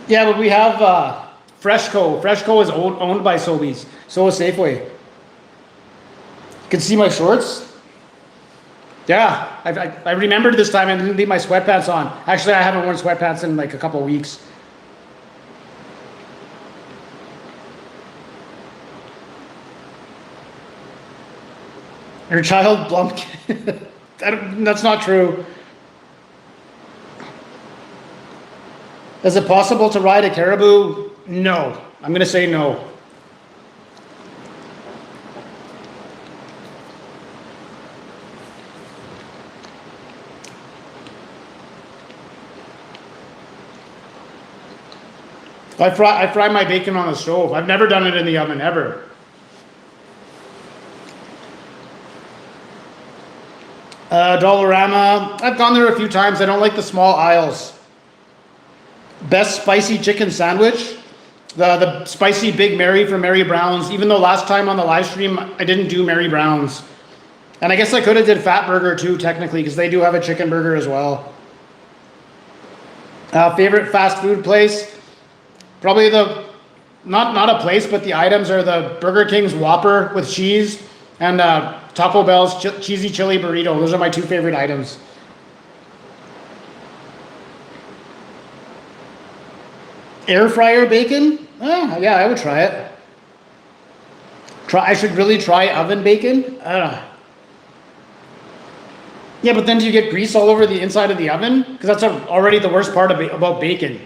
Yeah, but we have Freshco. Freshco is owned by Sobeys. So is Safeway. You can see my shorts. Yeah, I remembered this time I didn't leave my sweatpants on. Actually, I haven't worn sweatpants in like a couple of weeks. Your child blumped. That's not true. Is it possible to ride a caribou? No. I'm going to say no. I fry my bacon on the stove. I've never done it in the oven, ever. Dollarama. I've gone there a few times. I don't like the small aisles. Best spicy chicken sandwich. The spicy Big Mary from Mary Brown's. Even though last time on the live stream I didn't do Mary Brown's. And I guess I could have did Fatburger too, technically, because they do have a chicken burger as well. Favorite fast food place? Probably not a place, but the items are the Burger King's Whopper with cheese and Taco Bell's cheesy chili burrito. Those are my two favorite items. Air fryer bacon? Yeah, I would try it. I should really try oven bacon. Yeah, but then do you get grease all over the inside of the oven? Because that's already the worst part about bacon.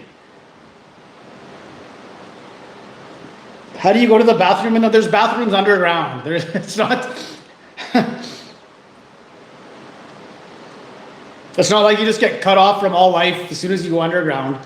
How do you go to the bathroom? And there's bathrooms underground. It's not. It's not like you just get cut off from all life as soon as you go underground.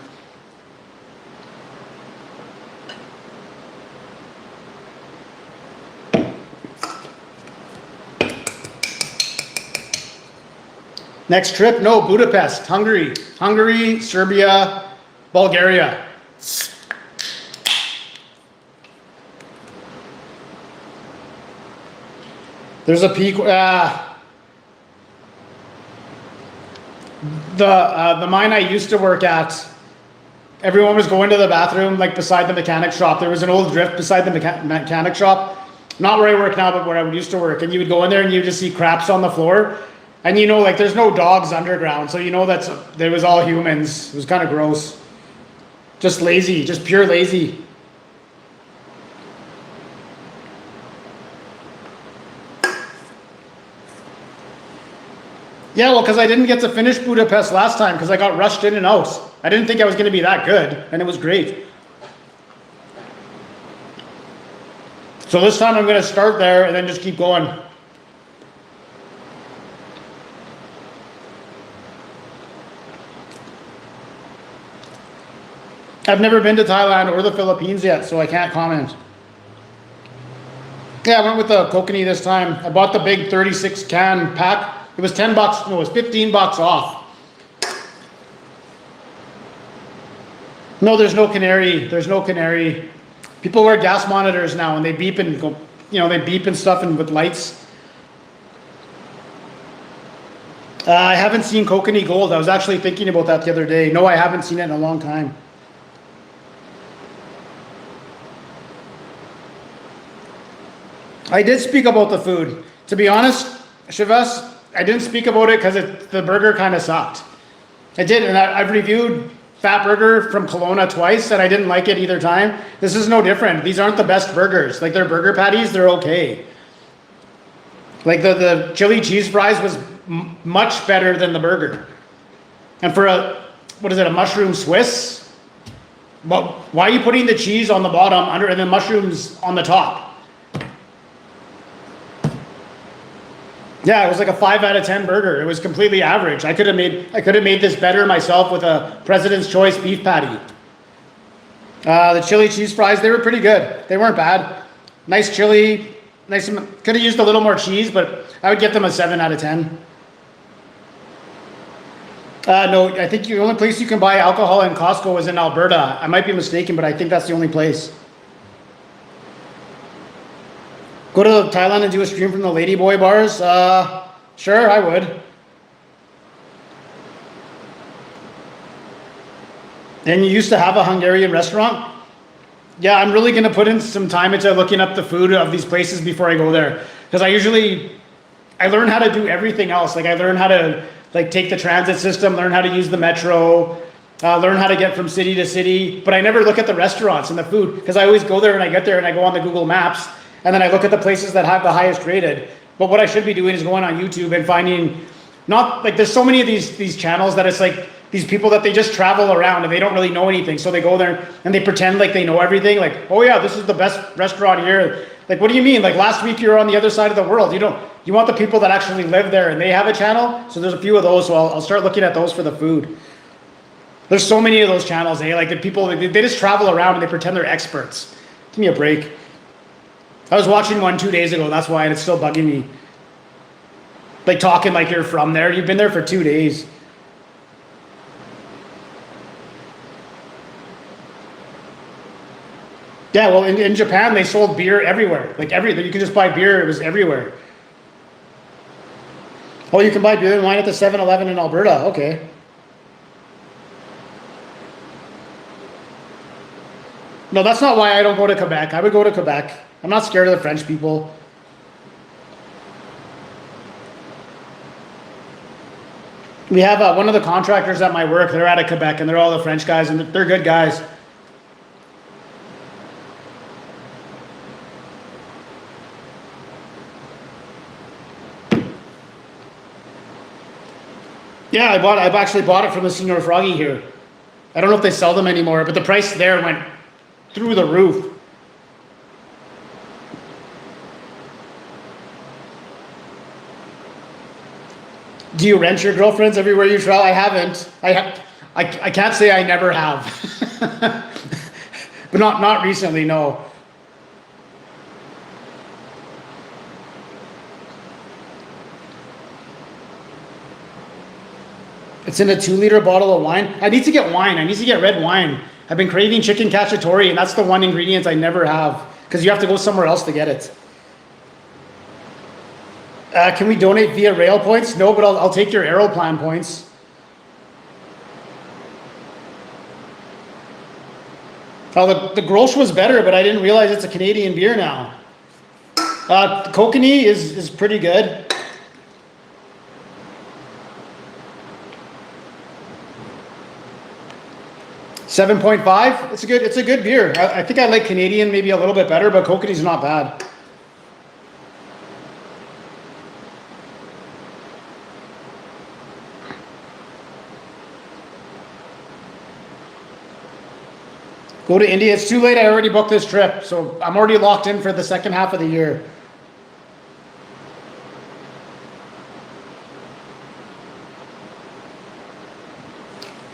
Next trip? No, Budapest, Hungary. Hungary, Serbia, Bulgaria. There's a peak. The mine I used to work at, everyone was going to the bathroom like beside the mechanic shop. There was an old drift beside the mechanic shop. Not where I work now, but where I used to work. And you would go in there and you would just see craps on the floor. And you know, like there's no dogs underground. So you know there was all humans. It was kind of gross. Just lazy, just pure lazy. Yeah, well, because I didn't get to finish Budapest last time because I got rushed in and out. I didn't think I was going to be that good, and it was great. So this time I'm going to start there and then just keep going. I've never been to Thailand or the Philippines yet, so I can't comment. Yeah, I went with the kokanee this time. I bought the big 36 can pack. It was 10 bucks. No, it was 15 bucks off. No, there's no canary. There's no canary. People wear gas monitors now and they beep and go, they beep and stuff and with lights. I haven't seen Kokanee Gold. I was actually thinking about that the other day. No, I haven't seen it in a long time. I did speak about the food. To be honest, Shivas, I didn't speak about it because the burger kind of sucked. I did, and I've reviewed Fatburger from Kelowna twice, and I didn't like it either time. This is no different. These aren't the best burgers. Like, their burger patties, they're okay. Like, the chili cheese fries was much better than the burger. And for a mushroom Swiss? Well, why are you putting the cheese on the bottom and then mushrooms on the top? Yeah, it was like a 5 out of 10 burger. It was completely average. I could have made this better myself with a President's Choice beef patty. The chili cheese fries, they were pretty good. They weren't bad. Nice chili. Nice. Could have used a little more cheese, but I would get them a 7 out of 10. No, I think the only place you can buy alcohol in Costco is in Alberta. I might be mistaken, but I think that's the only place. Go to Thailand and do a stream from the Ladyboy bars? Sure, I would. And you used to have a Hungarian restaurant? Yeah, I'm really going to put in some time into looking up the food of these places before I go there. Because I learn how to do everything else. Like, I learn how to take the transit system, learn how to use the metro, learn how to get from city to city. But I never look at the restaurants and the food, because I always go there and I get there and I go on the Google Maps. And then I look at the places that have the highest rated. But what I should be doing is going on YouTube and finding, there's so many of these channels that it's like these people that they just travel around and they don't really know anything. So they go there and they pretend like they know everything. Like, oh yeah, this is the best restaurant here. Like, what do you mean? Like, last week you were on the other side of the world. You want the people that actually live there and they have a channel. So there's a few of those. So I'll start looking at those for the food. There's so many of those channels, eh? Like, the people, they just travel around and they pretend they're experts. Give me a break. I was watching one 2 days ago, that's why, and it's still bugging me. Like, talking like you're from there. You've been there for 2 days. Yeah, well, in Japan, they sold beer everywhere. Like, everything. You could just buy beer. It was everywhere. Oh, you can buy beer and wine at the 7-Eleven in Alberta. Okay. No, that's not why I don't go to Quebec. I would go to Quebec. I'm not scared of the French people. We have one of the contractors at my work. They're out of Quebec, and they're all the French guys, and they're good guys. Yeah, I've actually bought it from the Senor Froggy here. I don't know if they sell them anymore, but the price there went through the roof. Do you rent your girlfriends everywhere you travel? I haven't. I can't say I never have. But not recently, no. It's in a 2-liter bottle of wine. I need to get wine. I need to get red wine. I've been craving chicken cacciatore, and that's the one ingredient I never have, because you have to go somewhere else to get it. Can we donate via rail points? No, but I'll take your Aeroplan points. Oh, the Grolsch was better, but I didn't realize it's a Canadian beer now. Kokanee is pretty good. $7.5. It's a good beer. I think I like Canadian maybe a little bit better, but Kokanee's not bad. Go to India. It's too late. I already booked this trip, so I'm already locked in for the second half of the year.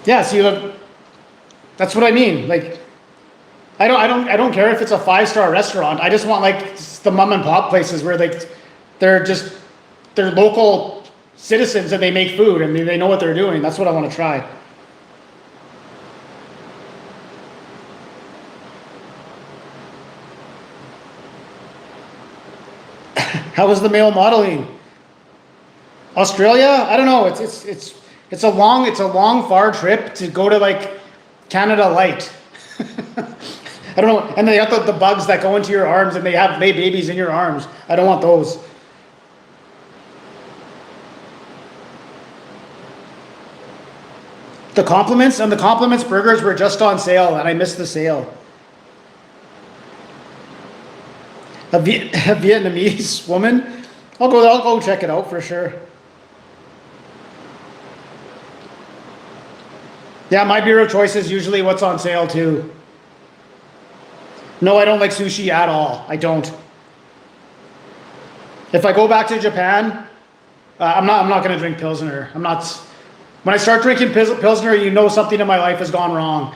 Yeah, see, that's what I mean. Like, I don't care if it's a 5-star restaurant. I just want like the mom and pop places where they're local citizens and they make food and they know what they're doing. That's what I want to try. How was the male modeling? Australia? I don't know. It's a long far trip to go to like Canada Light. I don't know. And they have the bugs that go into your arms and they lay babies in your arms. I don't want those. The compliments burgers were just on sale and I missed the sale. A Vietnamese woman. I'll go check it out for sure. Yeah, my beer of choice is usually what's on sale too. No, I don't like sushi at all. I don't. If I go back to Japan, I'm not going to drink Pilsner. When I start drinking Pilsner, you know something in my life has gone wrong.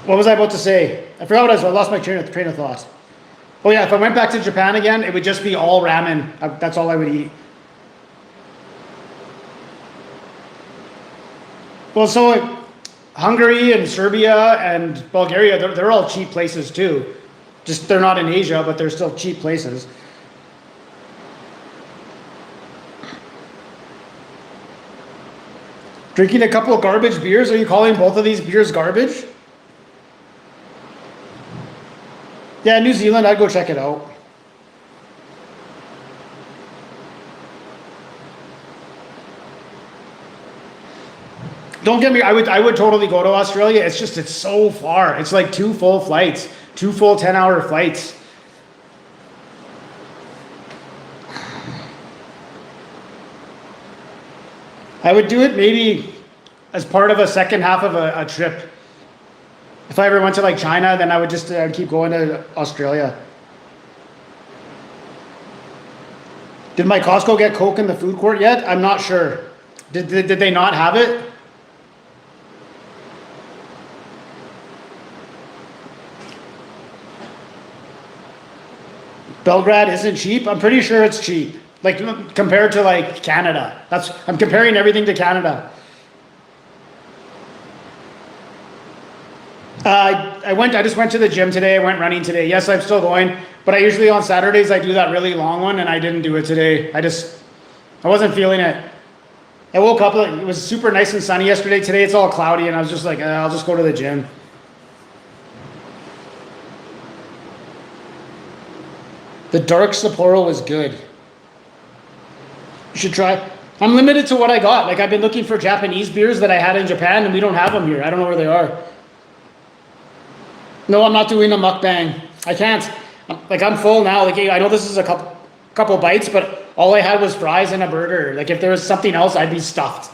What was I about to say? I forgot I lost my train of thought. Oh yeah, if I went back to Japan again, it would just be all ramen. That's all I would eat. Well, so Hungary and Serbia and Bulgaria, they're all cheap places too. Just they're not in Asia, but they're still cheap places. Drinking a couple of garbage beers? Are you calling both of these beers garbage? Yeah, New Zealand, I'd go check it out. Don't get me, I would totally go to Australia. It's so far. It's like 2 full flights, 2 full 10-hour flights. I would do it maybe as part of a second half of a trip. If I ever went to like China, then I would just keep going to Australia. Did my Costco get Coke in the food court yet? I'm not sure. Did they not have it? Belgrade isn't cheap? I'm pretty sure it's cheap. Like compared to like Canada. I'm comparing everything to Canada. I just went to the gym today. I went running today. Yes, I'm still going, but I usually on Saturdays I do that really long one, and I didn't do it today. I wasn't feeling it. I woke up, it was super nice and sunny yesterday. Today it's all cloudy, and I was just like, I'll just go to the gym. The dark Sapporo was good. You should try. I'm limited to what I got. Like I've been looking for Japanese beers that I had in Japan, and we don't have them here. I don't know where they are. No, I'm not doing a mukbang. I can't. Like I'm full now. Like I know this is a couple bites, but all I had was fries and a burger. Like if there was something else, I'd be stuffed.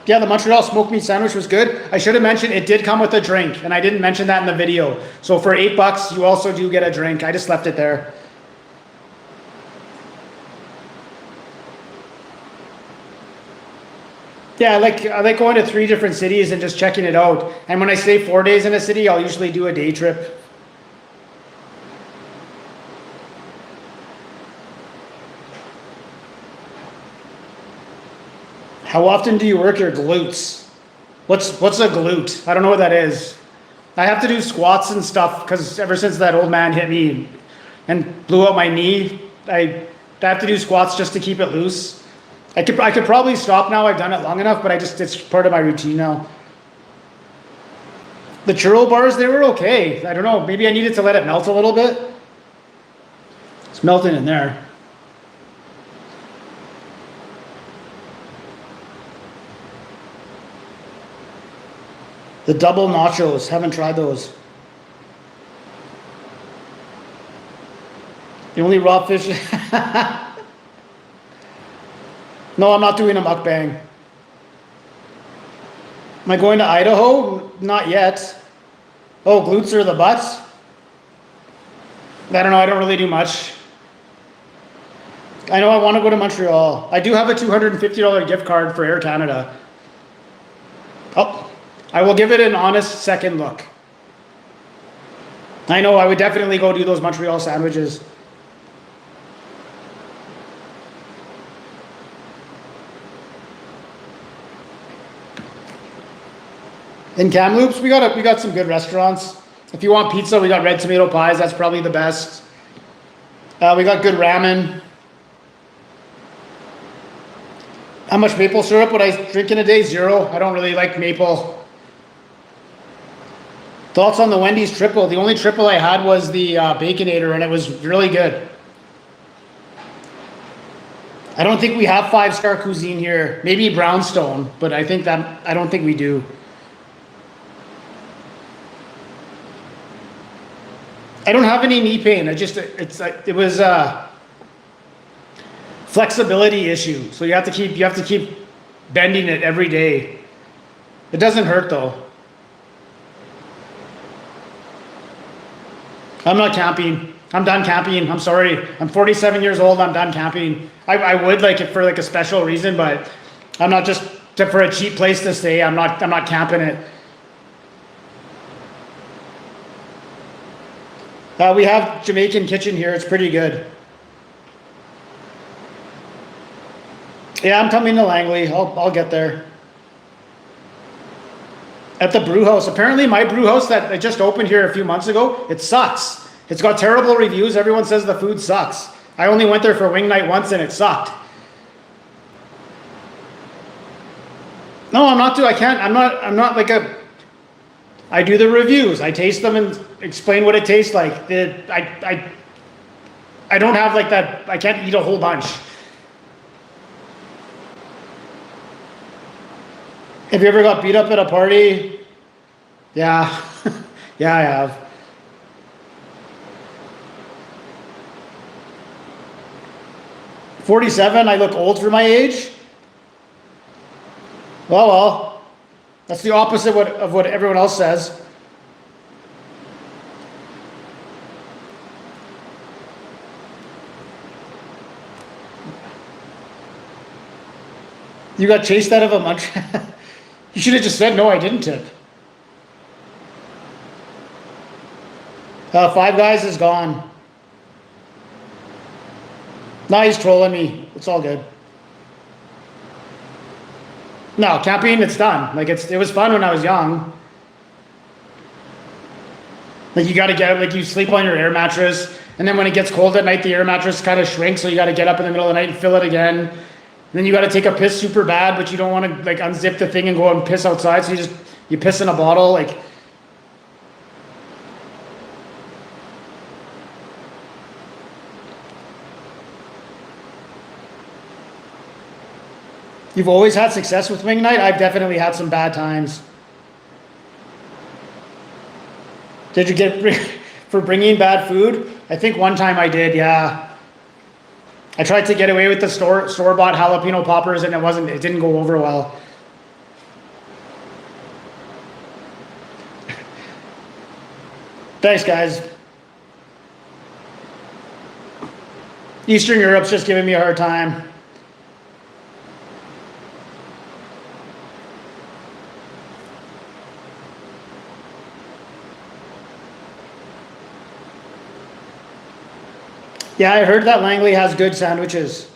Yeah, the Montreal smoked meat sandwich was good. I should have mentioned it did come with a drink, and I didn't mention that in the video. So for $8, you also do get a drink. I just left it there. Yeah, I like going to 3 different cities and just checking it out. And when I stay 4 days in a city, I'll usually do a day trip. How often do you work your glutes? What's a glute? I don't know what that is. I have to do squats and stuff because ever since that old man hit me and blew out my knee, I have to do squats just to keep it loose. I could probably stop now. I've done it long enough, but it's part of my routine now. The churro bars, they were okay. I don't know. Maybe I needed to let it melt a little bit. It's melting in there. The double nachos, haven't tried those. The only raw fish. No, I'm not doing a mukbang. Am I going to Idaho? Not yet. Oh, glutes or the butts? I don't know, I don't really do much. I know I want to go to Montreal. I do have a $250 gift card for Air Canada. Oh, I will give it an honest second look. I know, I would definitely go do those Montreal sandwiches. In Kamloops, we got some good restaurants. If you want pizza, we got red tomato pies. That's probably the best. We got good ramen. How much maple syrup would I drink in a day? 0. I don't really like maple. Thoughts on the Wendy's triple? The only triple I had was the Baconator, and it was really good. I don't think we have 5-star cuisine here. Maybe Brownstone, but I don't think we do. I don't have any knee pain. It was a flexibility issue. So you have to keep bending it every day. It doesn't hurt though. I'm not camping. I'm done camping. I'm sorry. I'm 47 years old. I'm done camping. I would like it for like a special reason, but I'm not just for a cheap place to stay. I'm not camping it. We have Jamaican kitchen here. It's pretty good. Yeah, I'm coming to Langley. I'll get there. At the brew house. Apparently my brew house that I just opened here a few months ago, it sucks. It's got terrible reviews. Everyone says the food sucks. I only went there for wing night once and it sucked. No, I'm not I'm not like I do the reviews. I taste them and explain what it tastes like. I don't have like that. I can't eat a whole bunch. Have you ever got beat up at a party? Yeah. Yeah, I have. $47, I look old for my age? Well. That's the opposite of what everyone else says. You got chased out of a munch. You should have just said, no, I didn't tip. Five Guys is gone. Nah, he's trolling me. It's all good. No, camping, it's done. Like it was fun when I was young. Like you gotta get, like you sleep on your air mattress, and then when it gets cold at night, the air mattress kind of shrinks, so you gotta get up in the middle of the night and fill it again. And then you gotta take a piss super bad, but you don't want to like unzip the thing and go and piss outside, so you piss in a bottle, like. You've always had success with wing night? I've definitely had some bad times. Did you get for bringing bad food? I think one time I did, yeah. I tried to get away with the store-bought jalapeno poppers and it didn't go over well. Thanks, guys. Eastern Europe's just giving me a hard time. Yeah, I heard that Langley has good sandwiches.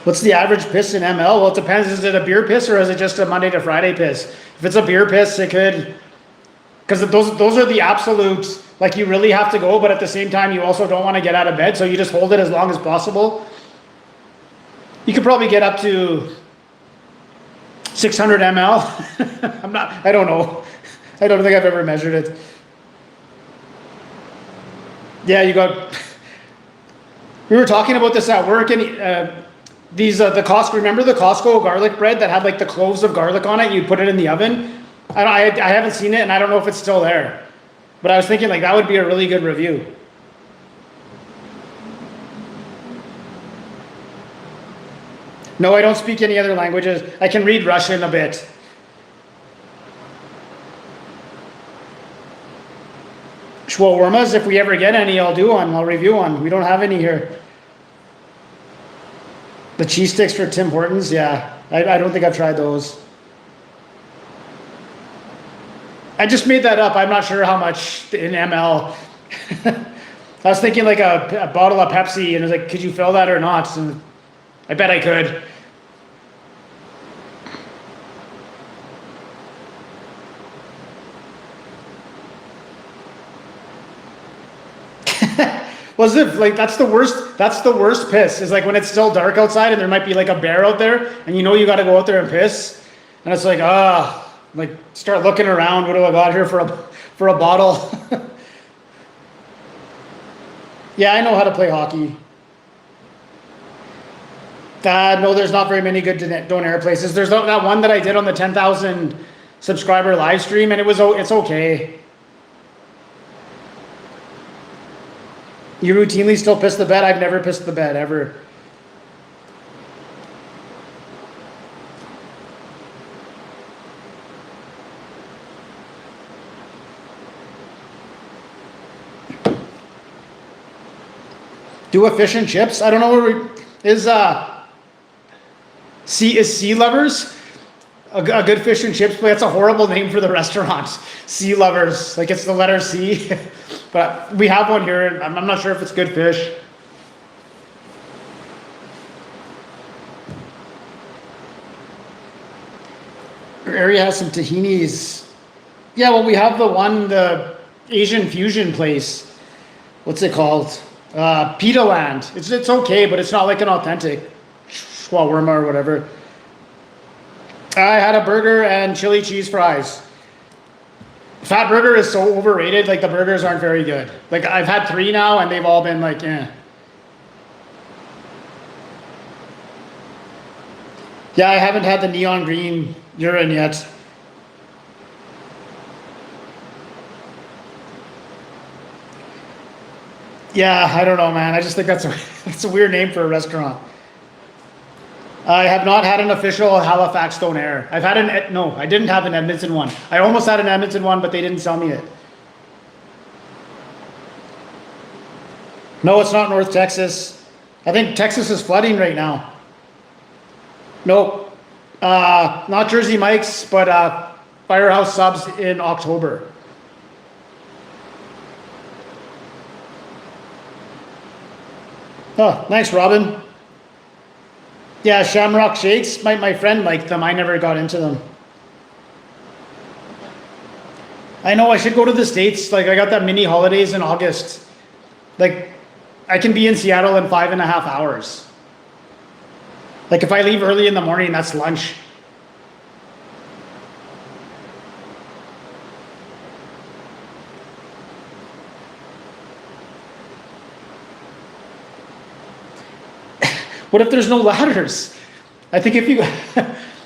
What's the average piss in ML? Well, it depends. Is it a beer piss or is it just a Monday to Friday piss? If it's a beer piss, it could, because those are the absolutes, like you really have to go, but at the same time, you also don't want to get out of bed, so you just hold it as long as possible. You could probably get up to 600 ml. I don't know. I don't think I've ever measured it. Yeah, we were talking about this at work, and the Costco, remember the Costco garlic bread that had like the cloves of garlic on it? You put it in the oven. I haven't seen it, and I don't know if it's still there. But I was thinking like that would be a really good review. No, I don't speak any other languages. I can read Russian a bit. Shawarmas, if we ever get any, I'll do one. I'll review one. We don't have any here. The cheese sticks for Tim Hortons, yeah. I don't think I've tried those. I just made that up. I'm not sure how much in ml. I was thinking like a bottle of Pepsi, and I was like, could you fill that or not? And I bet I could. Was it like that's the worst? That's the worst piss. Is like when it's still dark outside and there might be like a bear out there, and you know you got to go out there and piss, and it's like like start looking around. What do I got here for a bottle? Yeah, I know how to play hockey. No, there's not very many good donair places. There's that one that I did on the 10,000 subscriber live stream, and it's okay. You routinely still piss the bed? I've never pissed the bed, ever. Do a fish and chips? I don't know where is Sea Lovers a good fish and chips place? That's a horrible name for the restaurant. Sea Lovers, like it's the letter C. But we have one here, and I'm not sure if it's good fish. Our area has some tahinis. Yeah, well, we have the Asian fusion place. What's it called? Pita Land. It's okay, but it's not like an authentic shawarma or whatever. I had a burger and chili cheese fries. Fatburger is so overrated. Like the burgers aren't very good. Like I've had 3 now, and they've all been like, eh. Yeah, I haven't had the neon green urine yet. Yeah, I don't know, man. I just think that's a weird name for a restaurant. I have not had an official Halifax donair. I've had I didn't have an Edmonton one. I almost had an Edmonton one, but they didn't sell me it. No, it's not North Texas. I think Texas is flooding right now. Nope. Not Jersey Mike's, but Firehouse Subs in October. Oh, thanks, Robin. Yeah, Shamrock Shakes. My friend liked them. I never got into them. I know I should go to the States. Like I got that mini holidays in August. Like I can be in Seattle in 5.5 hours. Like if I leave early in the morning, that's lunch. What if there's no ladders? I think if you,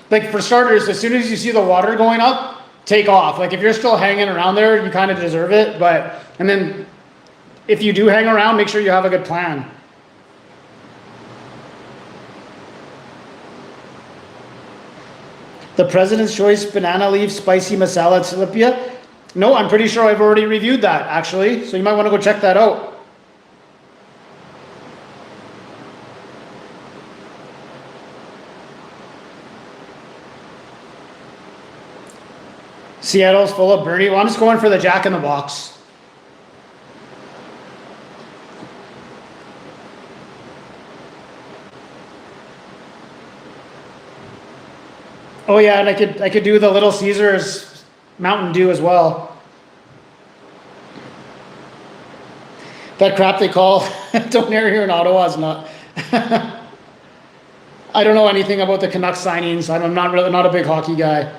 like for starters, as soon as you see the water going up, take off. Like if you're still hanging around there, you kind of deserve it. And then if you do hang around, make sure you have a good plan. The President's Choice Banana Leaf Spicy Masala Tilapia. No, I'm pretty sure I've already reviewed that actually. So you might want to go check that out. Seattle's full of birdie. Well, I'm just going for the Jack in the Box. Oh yeah, and I could do the Little Caesars Mountain Dew as well. That crap they call donair here in Ottawa is not. I don't know anything about the Canucks signings. I'm not a big hockey guy.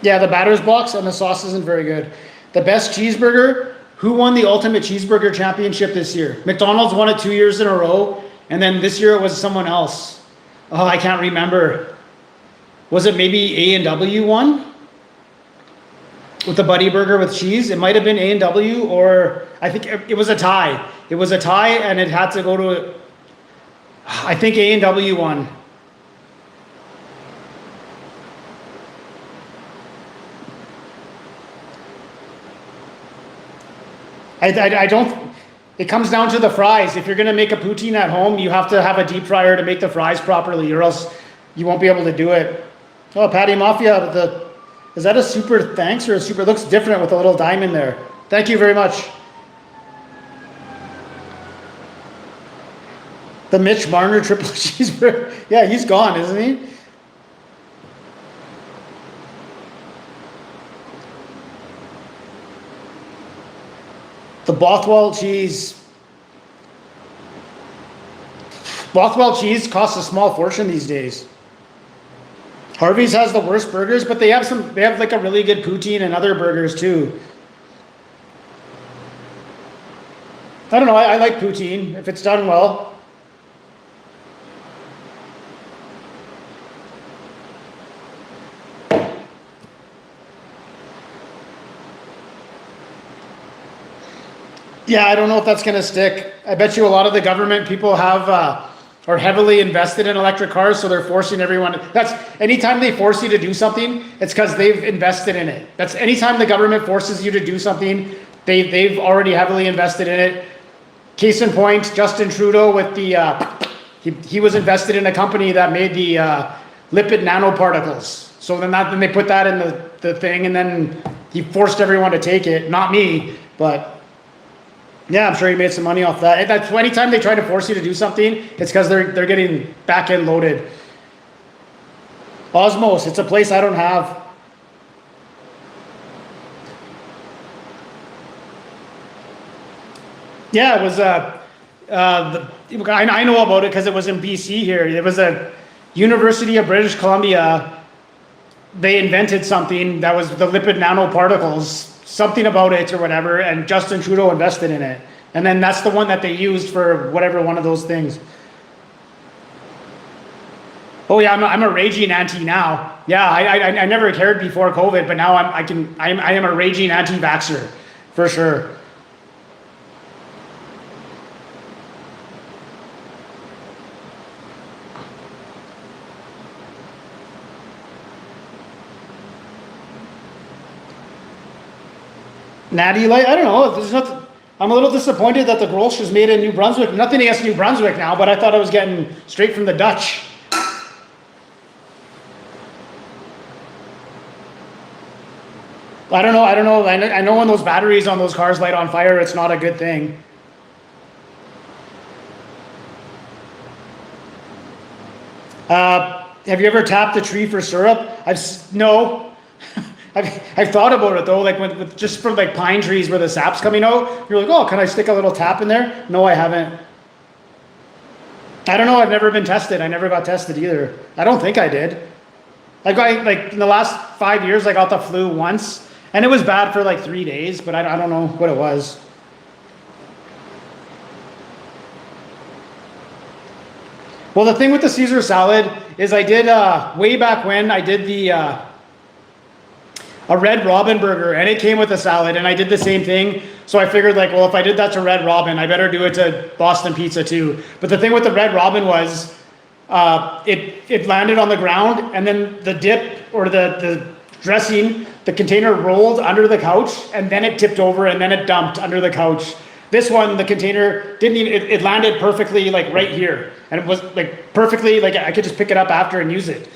Yeah, the batter's box and the sauce isn't very good. The best cheeseburger, who won the Ultimate Cheeseburger Championship this year? McDonald's won it 2 years in a row, and then this year it was someone else. Oh, I can't remember. Was it maybe A&W won? With the Buddy Burger with cheese? It might have been A&W, or I think it was a tie. It was a tie, and it had to go to, I think A&W won. I don't, It comes down to the fries. If you're going to make a poutine at home, you have to have a deep fryer to make the fries properly, or else you won't be able to do it. Oh, Patty Mafia, is that a super thanks or a super? It looks different with a little diamond there. Thank you very much. The Mitch Marner triple cheeseburger. Yeah, he's gone, isn't he? The Bothwell cheese. Bothwell cheese costs a small fortune these days. Harvey's has the worst burgers, but they have like a really good poutine and other burgers too. I don't know, I like poutine if it's done well. Yeah, I don't know if that's going to stick. I bet you a lot of the government people are heavily invested in electric cars, so they're forcing everyone. That's anytime they force you to do something, it's because they've invested in it. That's anytime the government forces you to do something, they've already heavily invested in it. Case in point, Justin Trudeau with the he was invested in a company that made the lipid nanoparticles. So then they put that in the thing, and then he forced everyone to take it. Not me, but. Yeah, I'm sure he made some money off that. That's anytime they try to force you to do something, it's because they're getting back end loaded. Osmos, it's a place I don't have. Yeah, it was I know about it because it was in BC here. It was a University of British Columbia. They invented something that was the lipid nanoparticles. Something about it or whatever, and Justin Trudeau invested in it. And then that's the one that they used for whatever one of those things. Oh yeah, I'm a raging anti now. Yeah, I never cared before COVID, but now I am a raging anti-vaxxer, for sure. Natty Light, I don't know. There's nothing. I'm a little disappointed that the Grolsch is made in New Brunswick. Nothing against New Brunswick now, but I thought I was getting straight from the Dutch. I don't know. I know when those batteries on those cars light on fire, it's not a good thing. Have you ever tapped a tree for syrup? No. I've thought about it though, like with just from like pine trees where the sap's coming out. You're like, oh, can I stick a little tap in there? No, I haven't. I don't know. I've never been tested. I never got tested either. I don't think I did. I got like in the last 5 years, I got the flu once, and it was bad for like 3 days, but I don't know what it was. Well, the thing with the Caesar salad is I did way back when I did a Red Robin burger, and it came with a salad, and I did the same thing. So I figured like, well, if I did that to Red Robin, I better do it to Boston Pizza too. But the thing with the Red Robin was it landed on the ground, and then the dip or the dressing, the container rolled under the couch, and then it tipped over, and then it dumped under the couch. This one, the container didn't even, it landed perfectly like right here. And it was like perfectly, like I could just pick it up after and use it.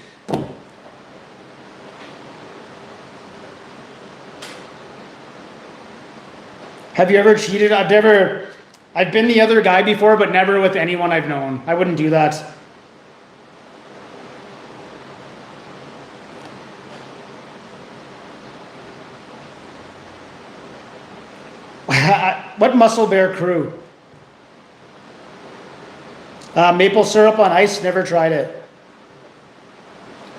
Have you ever cheated? I've been the other guy before, but never with anyone I've known. I wouldn't do that. What Muscle Bear crew? Maple syrup on ice, never tried it.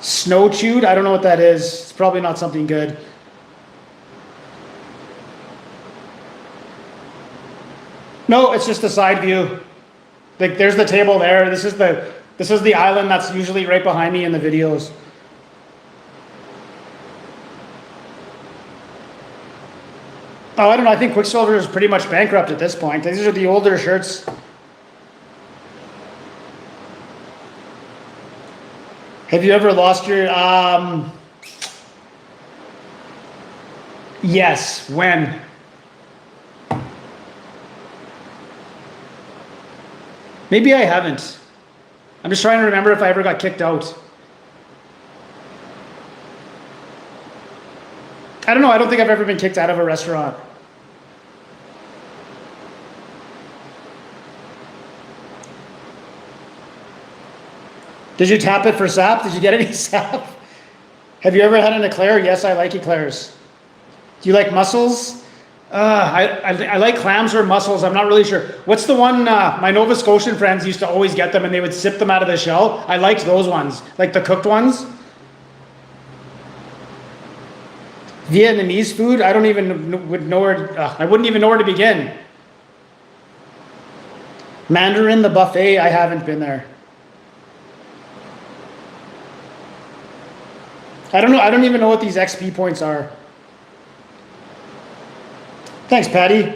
Snow chewed, I don't know what that is. It's probably not something good. No, it's just a side view. Like there's the table there. This is the island that's usually right behind me in the videos. Oh, I don't know. I think Quicksilver is pretty much bankrupt at this point. These are the older shirts. Have you ever lost your... Yes. When? Maybe I haven't. I'm just trying to remember if I ever got kicked out. I don't know. I don't think I've ever been kicked out of a restaurant. Did you tap it for sap? Did you get any sap? Have you ever had an eclair? Yes, I like eclairs. Do you like mussels? I like clams or mussels. I'm not really sure. What's the one? My Nova Scotian friends used to always get them and they would sip them out of the shell. I liked those ones, like the cooked ones. Vietnamese food? I don't even would know where. I wouldn't even know where to begin. Mandarin, the buffet. I haven't been there. I don't know. I don't even know what these XP points are. Thanks, Patty.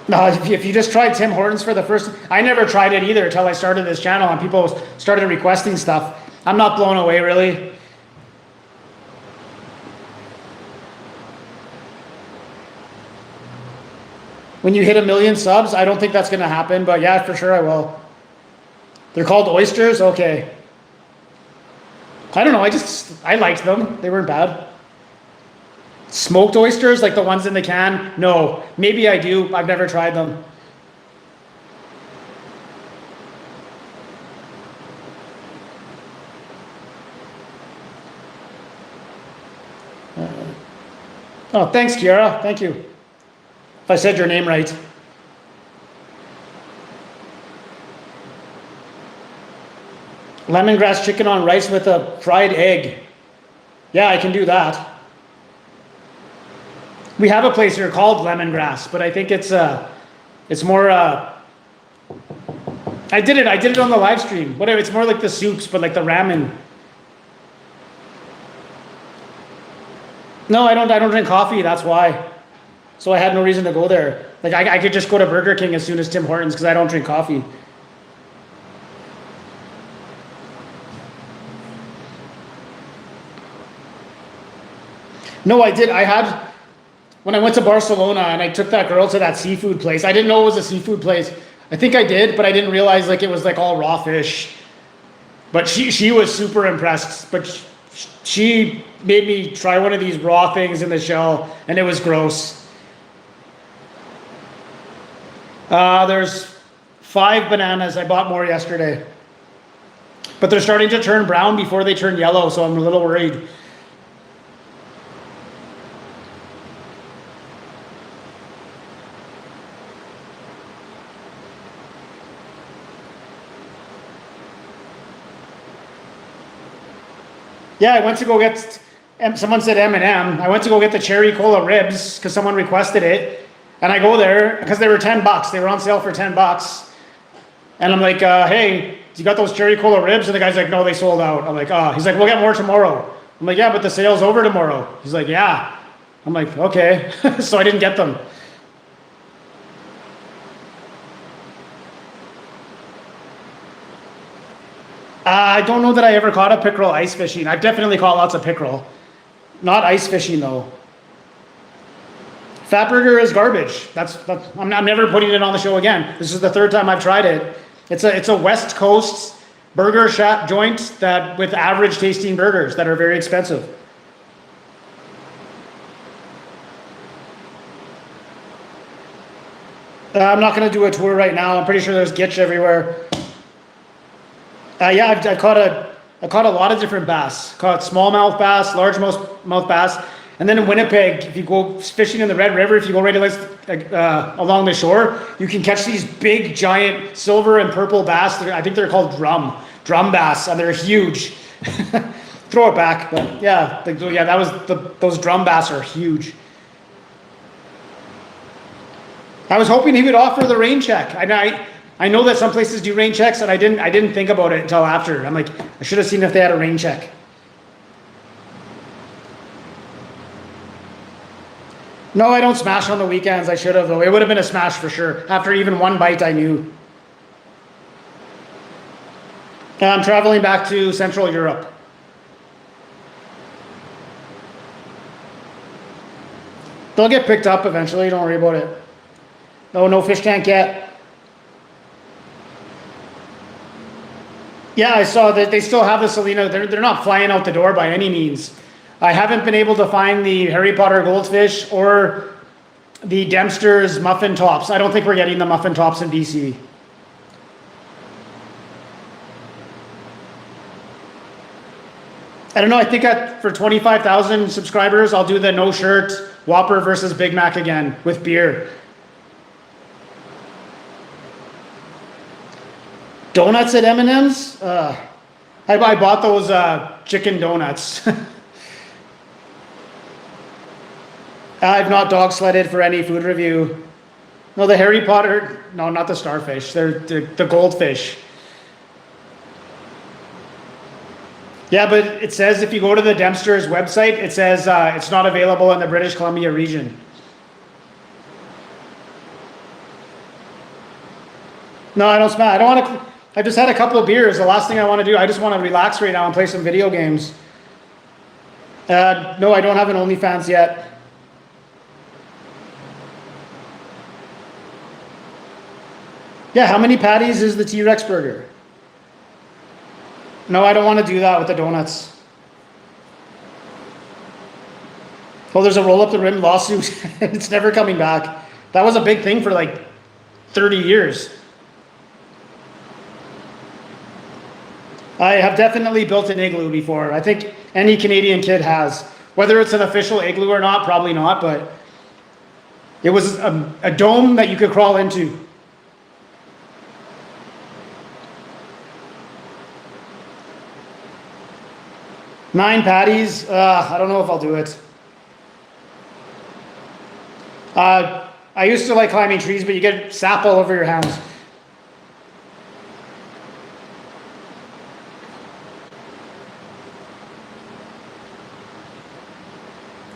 No, if you just tried Tim Hortons for the first, I never tried it either until I started this channel and people started requesting stuff. I'm not blown away, really. When you hit 1 million subs, I don't think that's going to happen, but yeah, for sure I will. They're called oysters? Okay. I don't know, I liked them. They weren't bad. Smoked oysters, like the ones in the can? No. Maybe I do. I've never tried them. Oh, thanks, Kiara. Thank you. If I said your name right. Lemongrass chicken on rice with a fried egg. Yeah, I can do that. We have a place here called Lemongrass, but I think it's more. I did it on the live stream. Whatever. It's more like the soups, but like the ramen. No, I don't drink coffee. That's why. So I had no reason to go there. Like I could just go to Burger King as soon as Tim Hortons because I don't drink coffee. No, I did. I had, when I went to Barcelona and I took that girl to that seafood place, I didn't know it was a seafood place. I think I did, but I didn't realize like it was like all raw fish. But she was super impressed. But she made me try one of these raw things in the shell and it was gross. There's 5 bananas. I bought more yesterday. But they're starting to turn brown before they turn yellow, so I'm a little worried. Yeah, I went to go get, someone said M&M. I went to go get the cherry cola ribs because someone requested it. And I go there because they were $10. They were on sale for $10. And I'm like, hey, you got those cherry cola ribs? And the guy's like, no, they sold out. I'm like, oh. He's like, we'll get more tomorrow. I'm like, yeah, but the sale's over tomorrow. He's like, yeah. I'm like, okay. So I didn't get them. I don't know that I ever caught a pickerel ice fishing. I've definitely caught lots of pickerel. Not ice fishing though. Fatburger is garbage. I'm never putting it on the show again. This is the 3rd time I've tried it. It's a West Coast burger shop joint that with average tasting burgers that are very expensive. I'm not going to do a tour right now. I'm pretty sure there's gitch everywhere. Yeah, I caught a lot of different bass. Caught smallmouth bass, largemouth bass, and then in Winnipeg, if you go fishing in the Red River, if you go right along the shore, you can catch these big, giant silver and purple bass. I think they're called drum bass, and they're huge. Throw it back, but yeah, those drum bass are huge. I was hoping he would offer the rain check. I know that some places do rain checks, and I didn't think about it until after. I'm like, I should have seen if they had a rain check. No, I don't smash on the weekends. I should have, though. It would have been a smash for sure. After even one bite, I knew. I'm traveling back to Central Europe. They'll get picked up eventually. Don't worry about it. No fish tank yet. Yeah, I saw that they still have the Selena. They're not flying out the door by any means. I haven't been able to find the Harry Potter goldfish or the Dempster's muffin tops. I don't think we're getting the muffin tops in BC. I don't know. I think for 25,000 subscribers, I'll do the no shirt Whopper versus Big Mac again with beer. Donuts at M&M's? I bought those chicken donuts. I've not dog sledded for any food review. No, the Harry Potter, no, not the starfish. They're the goldfish. Yeah, but it says if you go to the Dempster's website, it says it's not available in the British Columbia region. No, I don't smell. I don't want to. I just had a couple of beers. The last thing I want to do, I just want to relax right now and play some video games. No, I don't have an OnlyFans yet. Yeah, how many patties is the T-Rex burger? No, I don't want to do that with the donuts. Oh, there's a roll up the rim lawsuit. It's never coming back. That was a big thing for like 30 years. I have definitely built an igloo before. I think any Canadian kid has. Whether it's an official igloo or not, probably not, but it was a dome that you could crawl into. Nine patties, I don't know if I'll do it. I used to like climbing trees, but you get sap all over your hands.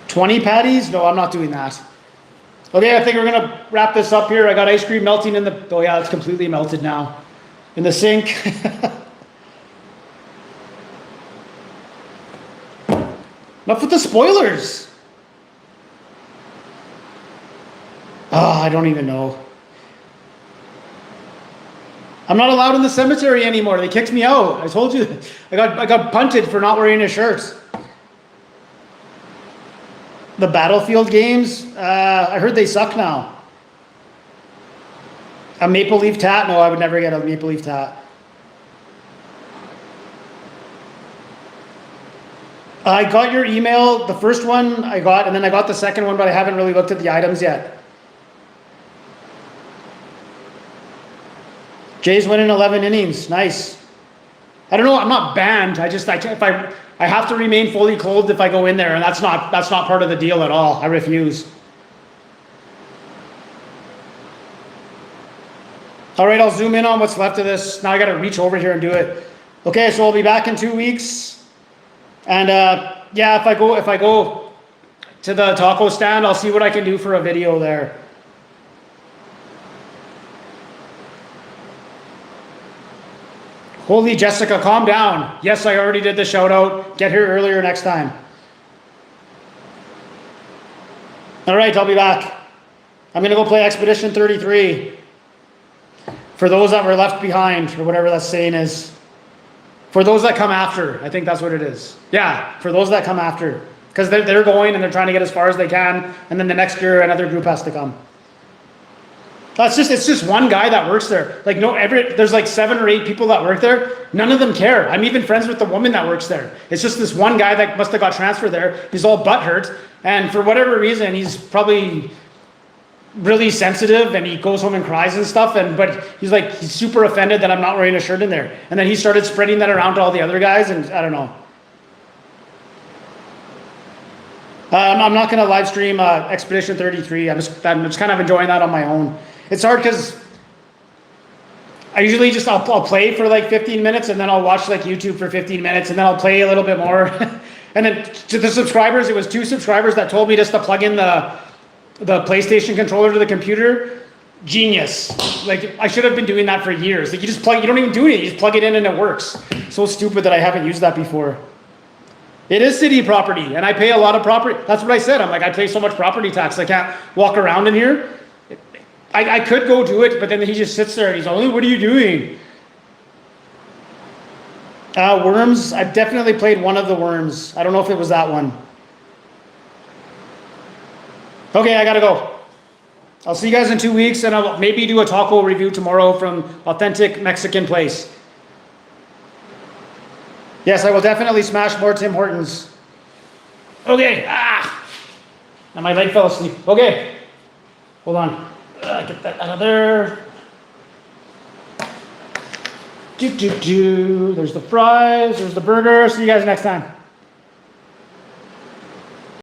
$20 patties? No, I'm not doing that. Okay, I think we're gonna wrap this up here. I got ice cream melting in the, oh yeah, it's completely melted now. In the sink. Enough with the spoilers. Oh, I don't even know. I'm not allowed in the cemetery anymore. They kicked me out. I told you. I got punted for not wearing a shirt. The Battlefield games, I heard they suck now. A Maple Leaf tat? No, I would never get a Maple Leaf tat. I got your email, the first one I got, and then I got the second one, but I haven't really looked at the items yet. Jays winning 11 innings, nice. I don't know, I'm not banned. I have to remain fully clothed if I go in there, and that's not part of the deal at all. I refuse. All right, I'll zoom in on what's left of this. Now I got to reach over here and do it. Okay, so I'll be back in 2 weeks. And yeah, if I go to the taco stand, I'll see what I can do for a video there. Holy Jessica, calm down. Yes, I already did the shout out. Get here earlier next time. All right, I'll be back. I'm going to go play Expedition 33. For those that were left behind, or whatever that saying is. For those that come after, I think that's what it is. Yeah, for those that come after. Because they're going and they're trying to get as far as they can, and then the next year another group has to come. It's just one guy that works there. Like there's like 7 or 8 people that work there. None of them care. I'm even friends with the woman that works there. It's just this one guy that must have got transferred there. He's all butthurt, and for whatever reason, he's probably really sensitive, and he goes home and cries and stuff, but he's super offended that I'm not wearing a shirt in there. And then he started spreading that around to all the other guys, and I don't know. I'm not going to live stream Expedition 33. I'm just kind of enjoying that on my own. It's hard because I usually I'll play for like 15 minutes, and then I'll watch like YouTube for 15 minutes, and then I'll play a little bit more. And then to the subscribers, it was 2 subscribers that told me just to plug in the PlayStation controller to the computer. Genius. Like, I should have been doing that for years. Like, you don't even do it. You just plug it in and it works. So stupid that I haven't used that before. It is city property, and I pay a lot of property. That's what I said. I'm like, I pay so much property tax. I can't walk around in here. I could go do it, but then he just sits there and he's like, oh, what are you doing? Worms. I've definitely played one of the Worms. I don't know if it was that one. Okay, I gotta go. I'll see you guys in 2 weeks, and I'll maybe do a taco review tomorrow from authentic Mexican place. Yes, I will definitely smash more Tim Hortons. Okay. And my leg fell asleep. Okay. Hold on. Get that out of there. There's the fries. There's the burger. See you guys next time.